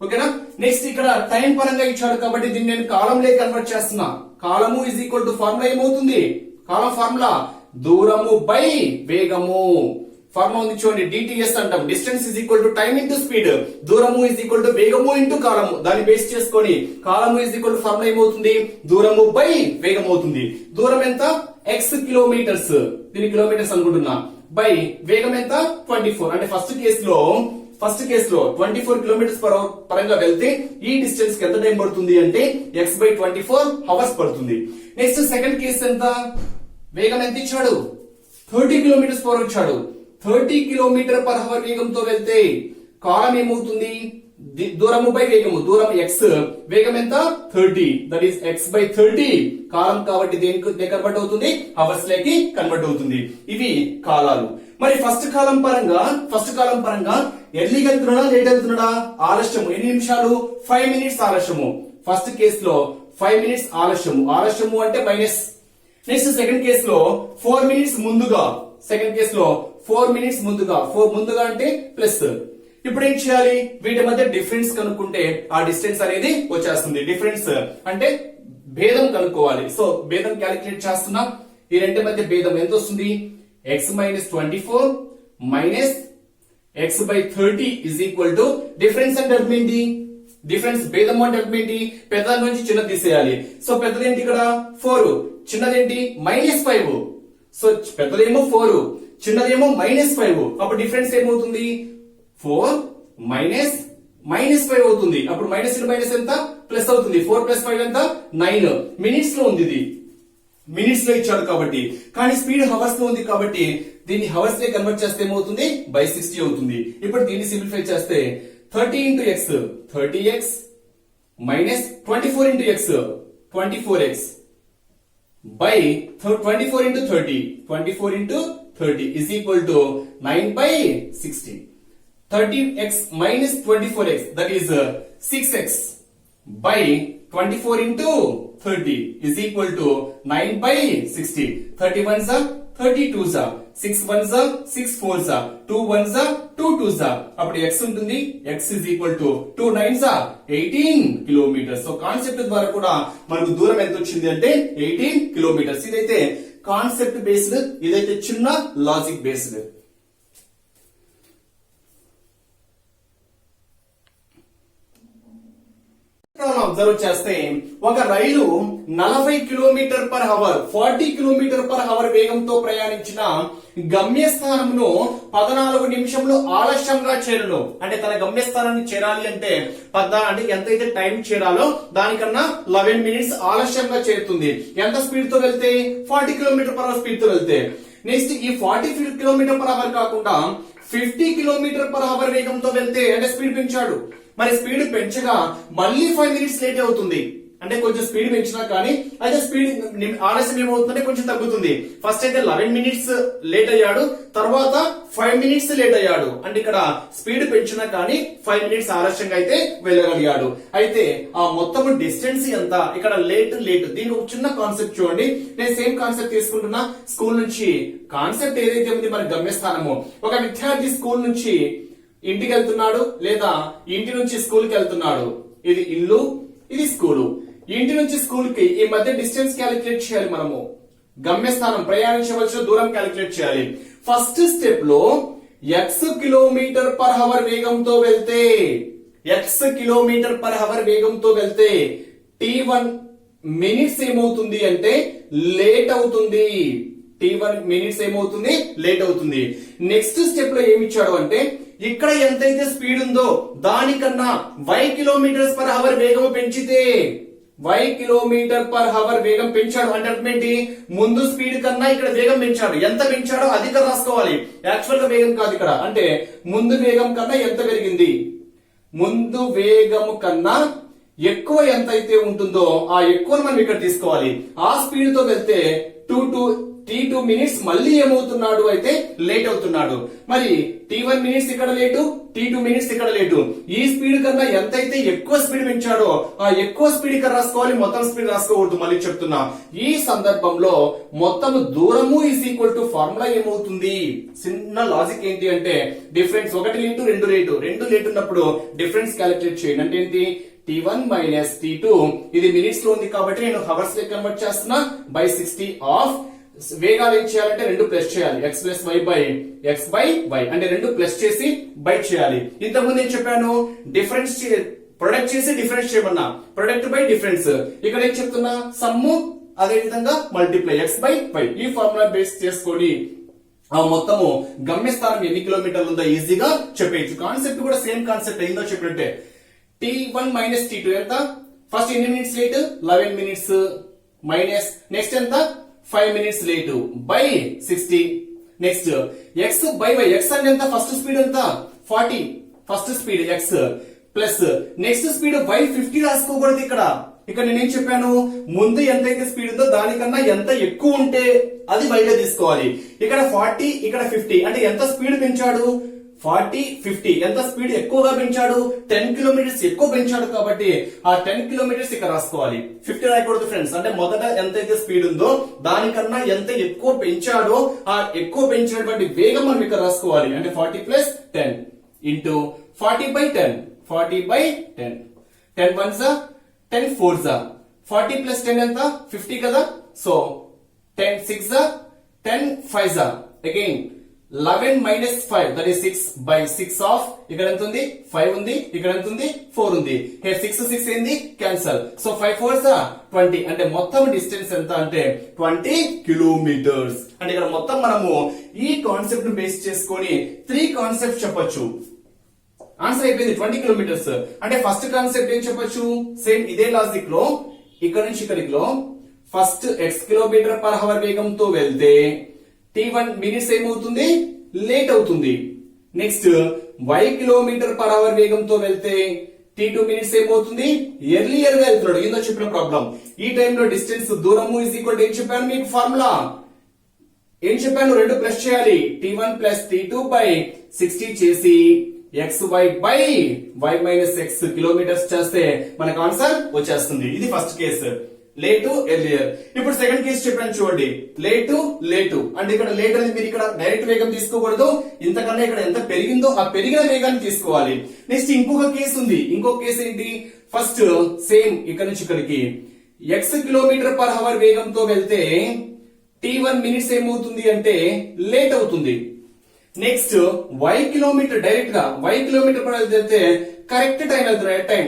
ఓకేనా. నెక్స్ట్ ఇక్కడ టైం పరంగా ఇచ్చాడు కాబట్టి దీన్ని నేను కాలం లే కన్వర్ట్ చేస్తున్నా. కాలము ఈజ్ ఈక్వల్ టు ఫార్ములా ఏమవుతుంది, కాలం ఫార్ములా దూరము బై వేగము. ఫార్ములా ఉంది చూడండి, డిటిఎస్ అంటాం. Distance is equal to time into speed, దూరము ఈజ్ ఈక్వల్ టు వేగము ఇంటూ కాలము. దాన్ని బేస్ చేసుకొని కాలము ఈజ్ ఈక్వల్ టు ఫార్ములా ఏమవుతుంది, దూరము బై వేగం అవుతుంది. దూరం ఎంత, x కిలోమీటర్స్, దీని కిలోమీటర్స్ అనుకుంటున్నా, బై వేగం ఎంత 24. అంటే ఫస్ట్ కేస్ లో 24 కిలోమీటర్స్ పర్ అవర్ పరంగా వెళ్తే ఈ డిస్టెన్స్ కి ఎంత టైం పడుతుంది అంటే x బై 24 హవర్స్ పడుతుంది. నెక్స్ట్ సెకండ్ కేస్ ఎంత, వేగం ఎంత ఇచ్చాడు, 30 కిలోమీటర్స్ పర్ అవర్ ఇచ్చాడు. 30 కిలోమీటర్ పర్ అవర్ వేగంతో వెళ్తే కాలం ఏమవుతుంది, దూరము బై వేగము. దూరం x, వేగం ఎంత 30, దట్ ఈస్ x బై 30. కాలం కాబట్టి దేనికి కన్వర్ట్ అవుతుంది, హవర్స్ లేకి కన్వర్ట్ అవుతుంది. ఇవి కాలాలు. మరి ఫస్ట్ కాలం పరంగా ఎర్లీగా వెళ్తున్నాడా లేట్ వెళ్తున్నాడా, ఆలస్యము. ఎన్ని నిమిషాలు, 5 మినిట్స్ ఆలస్యము. ఫస్ట్ కేస్ లో 5 మినిట్స్ ఆలస్యము అంటే మైనస్. నెక్స్ట్ సెకండ్ కేస్ లో 4 మినిట్స్ ముందుగా, సెకండ్ కేస్ లో 4 మినిట్స్ ముందుగా, 4 ముందుగా అంటే ప్లస్. ఇప్పుడు ఏం చేయాలి, వీటి మధ్య డిఫరెన్స్ కనుక్కుంటే ఆ డిస్టెన్స్ అనేది వచ్చేస్తుంది. డిఫరెన్స్ అంటే భేదం కనుక్కోవాలి. సో భేదం క్యాలిక్యులేట్ చేస్తున్నా. ఈ రెంటి మధ్య భేదం ఎంత వస్తుంది, x minus 24 minus x by 30 is equal to difference అంటే అర్థం ఏంటి? డిఫరెన్స్ భేదం అంటే అర్థం ఏంటి? పెద్ద నుంచి చిన్నది తీసేయాలి. సో పెద్దదేంటి ఇక్కడ 4, చిన్నదేంటి -5. సో పెద్దదేమో 4, చిన్నదేమో -5. అప్పుడు డిఫరెన్స్ ఏమవుతుంది? 4 -5 అవుతుంది. అప్పుడు మైనస్ ఇంటూ మైనస్ ఎంత? ప్లస్ అవుతుంది. 4 + 5 ఎంత? 9. మినిట్స్ లో ఉంది, ఇది మినిట్స్ లో ఇచ్చాడు కాబట్టి. కానీ స్పీడ్ హవర్స్ లో ఉంది కాబట్టి దీన్ని హవర్స్ లో కన్వర్ట్ చేస్తే ఏమవుతుంది? by 60 అవుతుంది. ఇప్పుడు దీన్ని సింప్లిఫై చేస్తే 30 into x 30x minus 24 into x 24x by 24 into 30 24 into 30 is equal to 9 by 60. 30x minus 24x, that is 6x by 24 into 30 is equal to 9 by 60. 31s are 32s are 6 1s are 6 4s are 2 1s are 2 2s are. అప్పుడు x ఉంటుంది, x is equal to 2 9s are 18 kilometres. So concept ద్వారా కూడా మనకు దూరం ఎంత వచ్చింది అంటే 18 kilometres. ఇదైతే కాన్సెప్ట్ బేస్డ్, ఇదైతే చిన్న లాజిక్ బేస్డ్. అబ్జర్వ్ చేస్తే ఒక రైలు 40 kilometre per hour 40 kilometre per hour వేగంతో ప్రయాణించిన గమ్యస్థానంను 14 నిమిషంలో ఆలస్యంగా చేరును. అంటే తన గమ్యస్థానాన్ని చేరాలి అంటే అంటే ఎంతైతే టైం చేరాలో దానికన్నా 11 మినిట్స్ ఆలస్యంగా చేరుతుంది. ఎంత స్పీడ్ తో వెళ్తే? 40 కిలోమీటర్ పర్ అవర్ స్పీడ్ తో వెళ్తే. నెక్స్ట్ ఈ 40 కిలోమీటర్ పర్ అవర్ కాకుండా 50 కిలోమీటర్ పర్ అవర్ వేగంతో వెళ్తే, అంటే స్పీడ్ పెంచాడు, మరి స్పీడ్ పెంచగా మళ్ళీ 5 మినిట్స్ లేట్ అవుతుంది. అంటే కొంచెం స్పీడ్ పెంచినా కానీ అయితే స్పీడ్ ఆలస్యం ఏమవుతుందంటే కొంచెం తగ్గుతుంది. ఫస్ట్ అయితే 11 మినిట్స్ లేట్ అయ్యాడు, తర్వాత 5 మినిట్స్ లేట్ అయ్యాడు. అంటే ఇక్కడ స్పీడ్ పెంచినా కానీ 5 మినిట్స్ ఆలస్యంగా అయితే వెళ్ళగలిగాడు. అయితే ఆ మొత్తం డిస్టెన్స్ ఎంత? ఇక్కడ లేట్. దీనికి ఒక చిన్న కాన్సెప్ట్ చూడండి. నేను సేమ్ కాన్సెప్ట్ తీసుకుంటున్నా స్కూల్ నుంచి. కాన్సెప్ట్ ఏదైతే ఉంది మన గమ్యస్థానము, ఒక విద్యార్థి స్కూల్ నుంచి ఇంటికి వెళ్తున్నాడు లేదా ఇంటి నుంచి స్కూల్ కి వెళ్తున్నాడు. ఇది ఇల్లు, ఇది స్కూలు. ఇంటి నుంచి స్కూల్ కి ఈ మధ్య డిస్టెన్స్ క్యాలిక్యులేట్ చేయాలి. మనము గమ్యస్థానం ప్రయాణించవలసిన దూరం క్యాలిక్యులేట్ చేయాలి. ఫస్ట్ స్టెప్ లో x కిలోమీటర్ పర్ అవర్ వేగంతో వెళ్తే, x కిలోమీటర్ పర్ అవర్ వేగంతో వెళ్తే t1 మినిట్స్ ఏమవుతుంది అంటే లేట్ అవుతుంది. t1 మినిట్స్ ఏమవుతుంది? లేట్ అవుతుంది. నెక్స్ట్ స్టెప్ లో ఏమి ఇచ్చాడు అంటే ఇక్కడ ఎంతైతే స్పీడ్ ఉందో దానికన్నా y కిలోమీటర్స్ పర్ అవర్ వేగం పెంచితే, y కిలోమీటర్ పర్ అవర్ వేగం పెంచాడు అంటే అర్థం ఏంటి? ముందు స్పీడ్ కన్నా ఇక్కడ వేగం పెంచాడు. ఎంత పెంచాడో అది ఇక్కడ రాసుకోవాలి, యాక్చువల్ గా వేగం కాదు ఇక్కడ. అంటే ముందు వేగం కన్నా ఎంత పెరిగింది, ముందు వేగం కన్నా ఎక్కువ ఎంత అయితే ఉంటుందో ఆ ఎక్కువను మనం ఇక్కడ తీసుకోవాలి. ఆ స్పీడ్ తో వెళ్తే t2 మినిట్స్ మళ్ళీ ఏమవుతున్నాడు అయితే లేట్ అవుతున్నాడు. మరి t1 మినిట్స్ ఇక్కడ లేటు, t2 మినిట్స్ ఇక్కడ లేటు. ఈ స్పీడ్ కన్నా ఎంతైతే ఎక్కువ స్పీడ్ పెంచాడో ఆ ఎక్కువ స్పీడ్ ఇక్కడ రాసుకోవాలి, మొత్తం స్పీడ్ రాసుకోకూడదు. మళ్ళీ చెప్తున్నా, ఈ సందర్భంలో మొత్తం దూరము ఈజ్ ఈక్వల్ టు ఫార్ములా ఏమవుతుంది? చిన్న లాజిక్ ఏంటి అంటే డిఫరెన్స్ 1 రేటు 2 రేటు. 2 రేటు ఉన్నప్పుడు డిఫరెన్స్ క్యాలిక్యులేట్ చేయండి. అంటే ఏంటి? t1 minus t2. ఇది మినిట్స్ లో ఉంది కాబట్టి నేను హవర్స్ లో కన్వర్ట్ చేస్తున్నా. by 60 ఆఫ్ వేగాలు ఏం చేయాలంటే 2 ప్లస్ చేయాలి. x plus y by x by y అంటే 2 ప్లస్ చేసి బై చేయాలి. ఇంతకుముందు ఏం చెప్పాను? డిఫరెన్స్ ప్రొడక్ట్ చేసి డిఫరెన్స్ చేయమన్నా. Product by difference. ఇక్కడ ఏం చెప్తున్నా? సమ్ము, అదే విధంగా మల్టిప్లై x బై y. ఈ ఫార్ములా బేస్ చేసుకొని ఆ మొత్తము గమ్యస్థానం ఎన్ని కిలోమీటర్లు ఉందో ఈజీగా చెప్పేయచ్చు. కాన్సెప్ట్ కూడా సేమ్ కాన్సెప్ట్ ఏందో చెప్పినట్టే. t1 మైనస్ t2 ఎంత? ఫస్ట్ ఎన్ని minutes late? 11 minutes minus next ఎంత? 5 minutes late by 60. Next x by y. x అంటే ఎంత? ఫస్ట్ స్పీడ్ ఎంత? 40. First speed x plus next speed y 50 రాసుకోకూడదు ఇక్కడ. ఇక్కడ నేనేం చెప్పాను? ముందు ఎంతైతే స్పీడ్ ఉందో దానికన్నా ఎంత ఎక్కువ ఉంటే అది y గా తీసుకోవాలి. ఇక్కడ 40, ఇక్కడ 50 అంటే ఎంత స్పీడ్ పెంచాడు? 40 50 ఎంత స్పీడ్ ఎక్కువగా పెంచాడు? 10 కిలోమీటర్స్ ఎక్కువ పెంచాడు కాబట్టి ఆ 10 కిలోమీటర్స్ ఇక్కడ రాసుకోవాలి. 50 రాయకూడదు ఫ్రెండ్స్. అంటే మొదట ఎంతైతే స్పీడ్ ఉందో దానికన్నా ఎంత ఎక్కువ పెంచాడో ఆ ఎక్కువ పెంచినటువంటి వేగం మనం ఇక్కడ రాసుకోవాలి. అంటే 40 plus 10 into 40 by 10. 40 by 10. 10 1s 10 4s. 40 plus 10 ఎంత? 50 కదా. So 10 6 10 5 again 11 minus 5 that is 6 by 6 of ఇక్కడ ఎంత ఉంది 5 ఉంది ఇక్కడ ఎంత ఉంది 4 ఉంది here 6 ఏంది క్యాన్సల్ సో 5 4s 20 అంటే మొత్తం డిస్టెన్స్ ఎంత అంటే 20 కిలోమీటర్స్ అంటే ఇక్కడ మొత్తం మనము ఈ కాన్సెప్ట్ ను బేస్ చేసుకొని 3 కాన్సెప్ట్ చెప్పొచ్చు ఆన్సర్ అయిపోయింది 20 కిలోమీటర్స్ అంటే ఫస్ట్ కాన్సెప్ట్ ఏం చెప్పొచ్చు సేమ్ ఇదే లాజిక్ లో ఇక్కడ నుంచి ఇక్కడికి first x kilometre per hour వేగంతో వెళ్తే t1 మినిట్స్ ఏమవుతుంది లేట్ అవుతుంది next y kilometre per hour వేగంతో వెళ్తే t2 మినిట్స్ ఏమవుతుంది ఎర్లియర్ గా వెళ్తున్నాడు ఇందో చెప్పిన ప్రాబ్లం ఈ టైంలో డిస్టెన్స్ దూరము ఈజ్ ఈక్వల్ ఏం చెప్పాను మీకు ఫార్ములా ఏం చెప్పాను రెండు ప్లస్ చేయాలి t1 ప్లస్ t2 బై 60 చేసి xy by y minus x kilometres చేస్తే మనకు ఆన్సర్ వచ్చేస్తుంది ఇది ఫస్ట్ కేసు లేటు ఎర్లియర్ ఇప్పుడు సెకండ్ కేసు చెప్పాను చూడండి లేటు అంటే ఇక్కడ లేట్ అనేది మీరు ఇక్కడ డైరెక్ట్ వేగం తీసుకోకూడదు ఇంతకన్నా ఇక్కడ ఎంత పెరిగిందో ఆ పెరిగిన వేగాన్ని తీసుకోవాలి నెక్స్ట్ ఇంకొక కేసు ఉంది ఇంకొక కేసు ఏంటి ఫస్ట్ సేమ్ ఇక్కడ నుంచి ఇక్కడికి x కిలోమీటర్ పర్ అవర్ వేగంతో వెళ్తే t1 మినిట్స్ ఏమవుతుంది అంటే లేట్ అవుతుంది నెక్స్ట్ y కిలోమీటర్ డైరెక్ట్ గా y కిలోమీటర్ పర్ అవర్ వెళ్తే కరెక్ట్ టైం వెళ్తుంది టైం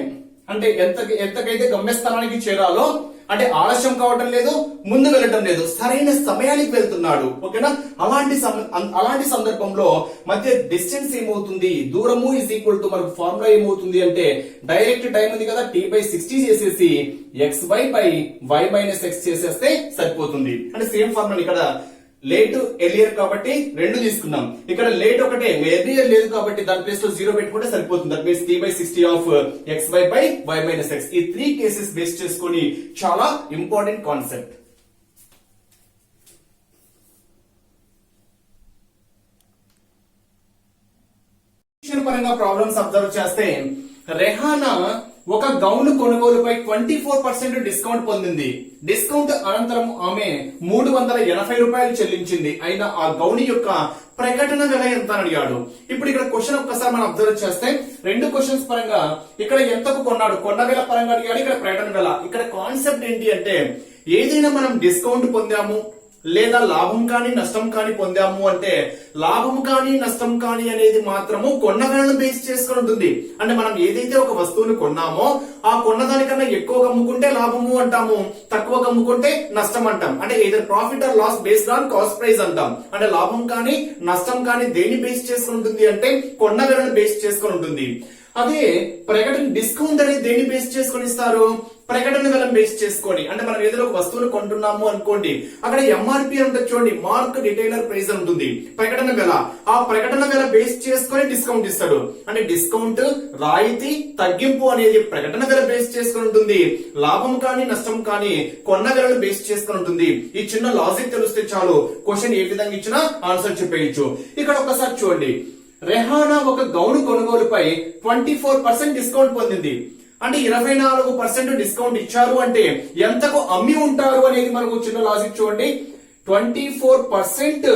అంటే ఎంతకైతే గమ్యస్థానానికి చేరాలో అంటే ఆలస్యం కావటం లేదు ముందు వెళ్ళటం లేదు సరైన సమయానికి వెళ్తున్నాడు ఓకేనా అలాంటి సందర్భంలో మధ్య డిస్టెన్స్ ఏమవుతుంది దూరము ఈజ్ ఈక్వల్ టు మనకు ఫార్ములా ఏమవుతుంది అంటే డైరెక్ట్ టైం ఉంది కదా t బై 60 చేసేసి xy by y minus x చేసేస్తే సరిపోతుంది అంటే సేమ్ ఫార్ములా ఇక్కడ లేట్ ఎర్లియర్ కాబట్టి రెండు తీసుకున్నాం ఇక్కడ లేట్ ఒకటే ఎర్లియర్ లేదు కాబట్టి దాని ప్లేస్ లో 0 పెట్టుకుంటే సరిపోతుంది that means t by 60 of xy by y minus x ఈ 3 కేసెస్ బేస్ చేసుకొని చాలా ఇంపార్టెంట్ కాన్సెప్ట్ పరంగా ప్రాబ్లమ్స్ అబ్జర్వ్ చేస్తే రెహానా ఒక గౌన్ కొనుగోలుపై 24% డిస్కౌంట్ పొందింది డిస్కౌంట్ అనంతరం ఆమె 380 రూపాయలు చెల్లించింది అయినా ఆ గౌన్ యొక్క ప్రకటన వెల ఎంత అని అడిగాడు ఇప్పుడు ఇక్కడ క్వశ్చన్ ఒక్కసారి మనం అబ్జర్వ్ చేస్తే రెండు క్వశ్చన్స్ పరంగా ఇక్కడ ఎంతకు కొన్నాడు కొన్న వేల పరంగా అడిగాడు ఇక్కడ ప్రకటన వెల ఇక్కడ కాన్సెప్ట్ ఏంటి అంటే ఏదైనా మనం డిస్కౌంట్ పొందాము లేదా లాభం కానీ నష్టం కానీ పొందాము అంటే లాభం కానీ నష్టం కానీ అనేది మాత్రము కొన్న వేలను బేస్ చేసుకుని ఉంటుంది అంటే మనం ఏదైతే ఒక వస్తువుని కొన్నామో ఆ కొన్నదానికన్నా ఎక్కువ అమ్ముకుంటే లాభము అంటాము తక్కువ అమ్ముకుంటే నష్టం అంటాం అంటే ఏదైనా profit or loss based on cost price అంటాం అంటే లాభం కానీ నష్టం కానీ దేని బేస్ చేసుకుని ఉంటుంది అంటే కొన్న వేలను బేస్ చేసుకుని ఉంటుంది అదే ప్రకటన డిస్కౌంట్ అనేది దేని బేస్ చేసుకొని ఇస్తారు ప్రకటన వెల బేస్ చేసుకొని అంటే మనం ఏదైనా ఒక వస్తువును కొంటున్నాము అనుకోండి అక్కడ ఎంఆర్పి ఉంటుంది చూడండి మార్క్ రిటైలర్ ప్రైస్ ఉంటుంది ప్రకటన వెల ఆ ప్రకటన వెల బేస్ చేసుకొని డిస్కౌంట్ ఇస్తాడు అంటే డిస్కౌంట్ రాయితీ తగ్గింపు అనేది ప్రకటన వెల బేస్ చేసుకొని ఉంటుంది లాభం కానీ నష్టం కానీ కొన్న వెలను బేస్ చేసుకొని ఉంటుంది ఈ చిన్న లాజిక్ తెలిస్తే చాలు క్వశ్చన్ ఏ విధంగా ఇచ్చినా ఆన్సర్ చెప్పేయచ్చు ఇక్కడ ఒకసారి చూడండి రెహానా ఒక గౌను కొనుగోలుపై 24% డిస్కౌంట్ పొందింది అంటే 24% డిస్కౌంట్ ఇచ్చారు అంటే ఎంతకు అమ్మి ఉంటారు అనేది మనకు చిన్న లాజిక్ చూడండి 24%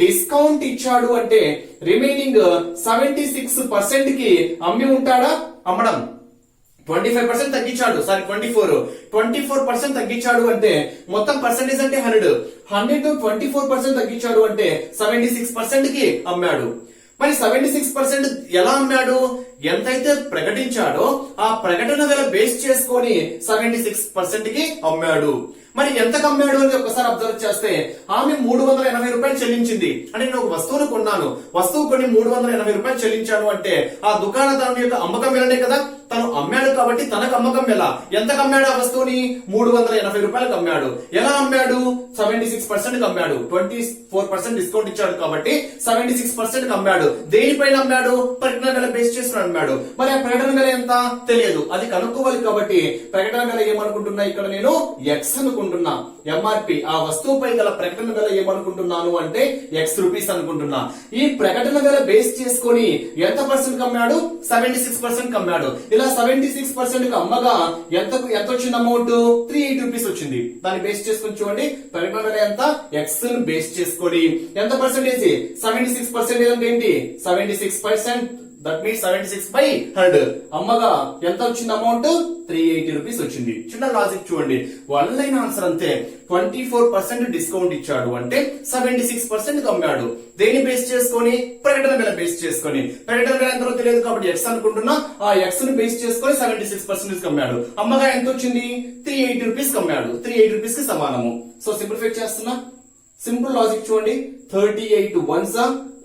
డిస్కౌంట్ ఇచ్చాడు అంటే రిమైనింగ్ 76% కి అమ్మి ఉంటాడా అమ్మడం 25% తగ్గించాడు సారీ 24% తగ్గించాడు అంటే మొత్తం పర్సెంటేజ్ అంటే 100 24% తగ్గించాడు అంటే 76% కి అమ్మాడు మరి 76% ఎలా అమ్మాడు ఎంతైతే ప్రకటించాడో ఆ ప్రకటన వెల బేస్ చేసుకొని 76% కి అమ్మాడు మరి ఎంతకు అమ్మాడు అని ఒకసారి అబ్జర్వ్ చేస్తే ఆమె 380 రూపాయలు చెల్లించింది అంటే నేను ఒక వస్తువును కొన్నాను వస్తువు కొని 380 రూపాయలు చెల్లించాను అంటే ఆ దుకాణదారుని యొక్క అమ్మకం వెలనే కదా తను అమ్మాడు కాబట్టి తనకు అమ్మకం వెల ఎంతకు అమ్మాడు ఆ వస్తువుని 380 రూపాయలకు అమ్మాడు ఎలా అమ్మాడు 76% కి అమ్మాడు 24% డిస్కౌంట్ ఇచ్చాడు కాబట్టి 76% కి అమ్మాడు దేనిపైన అమ్మాడు ప్రకటన వెల బేస్ చేసుకుని అమ్మాడు మరి ఆ ప్రకటన వెల ఎంత తెలియదు అది కనుక్కోవాలి కాబట్టి ప్రకటన వెల ఏమనుకుంటున్నా ఇక్కడ నేను ఎక్స్ అనుకుంటున్నా ఎంఆర్పి ఆ వస్తువుపై గల ప్రకటన వెల ఏమనుకుంటున్నాను అంటే ఎక్స్ రూపీస్ అనుకుంటున్నా ఈ ప్రకటన వెల బేస్ చేసుకొని ఎంత పర్సెంట్ అమ్మాడు 76% కి అమ్మాడు ఇలా 76% కి అమ్మగా ఎంత వచ్చింది అమౌంట్ 380 రూపీస్ వచ్చింది దాన్ని బేస్ చేసుకొని చూడండి ప్రకటన వెల ఎంత ఎక్స్ ను బేస్ చేసుకొని ఎంత పర్సెంటేజ్ 76% అంటే ఏంటి 76% దట్ మీన్స్ 76/100. అమ్మగా ఎంత వచ్చింది అమౌంట్? 380 రూపీస్ వచ్చింది. చిన్న లాజిక్ చూడండి, 1 లైన్ ఆన్సర్ అంతే. 24% డిస్కౌంట్ ఇచ్చాడు అంటే 76% అమ్మాడు. దేని బేస్ చేసుకొని? ప్రకటన వెల బేస్ చేసుకొని. ప్రకటన వెల ఎంతో తెలియదు కాబట్టి ఎక్స్ అనుకుంటున్నా, ఆ ఎక్స్ ని బేస్ చేసుకొని 76% అమ్మాడు. అమ్మగా ఎంత వచ్చింది? 380 రూపీస్ అమ్మాడు. 380 రూపీస్ కి సమానము. సో సింప్లిఫై చేస్తున్నా, సింపుల్ లాజిక్ చూడండి. 38 1s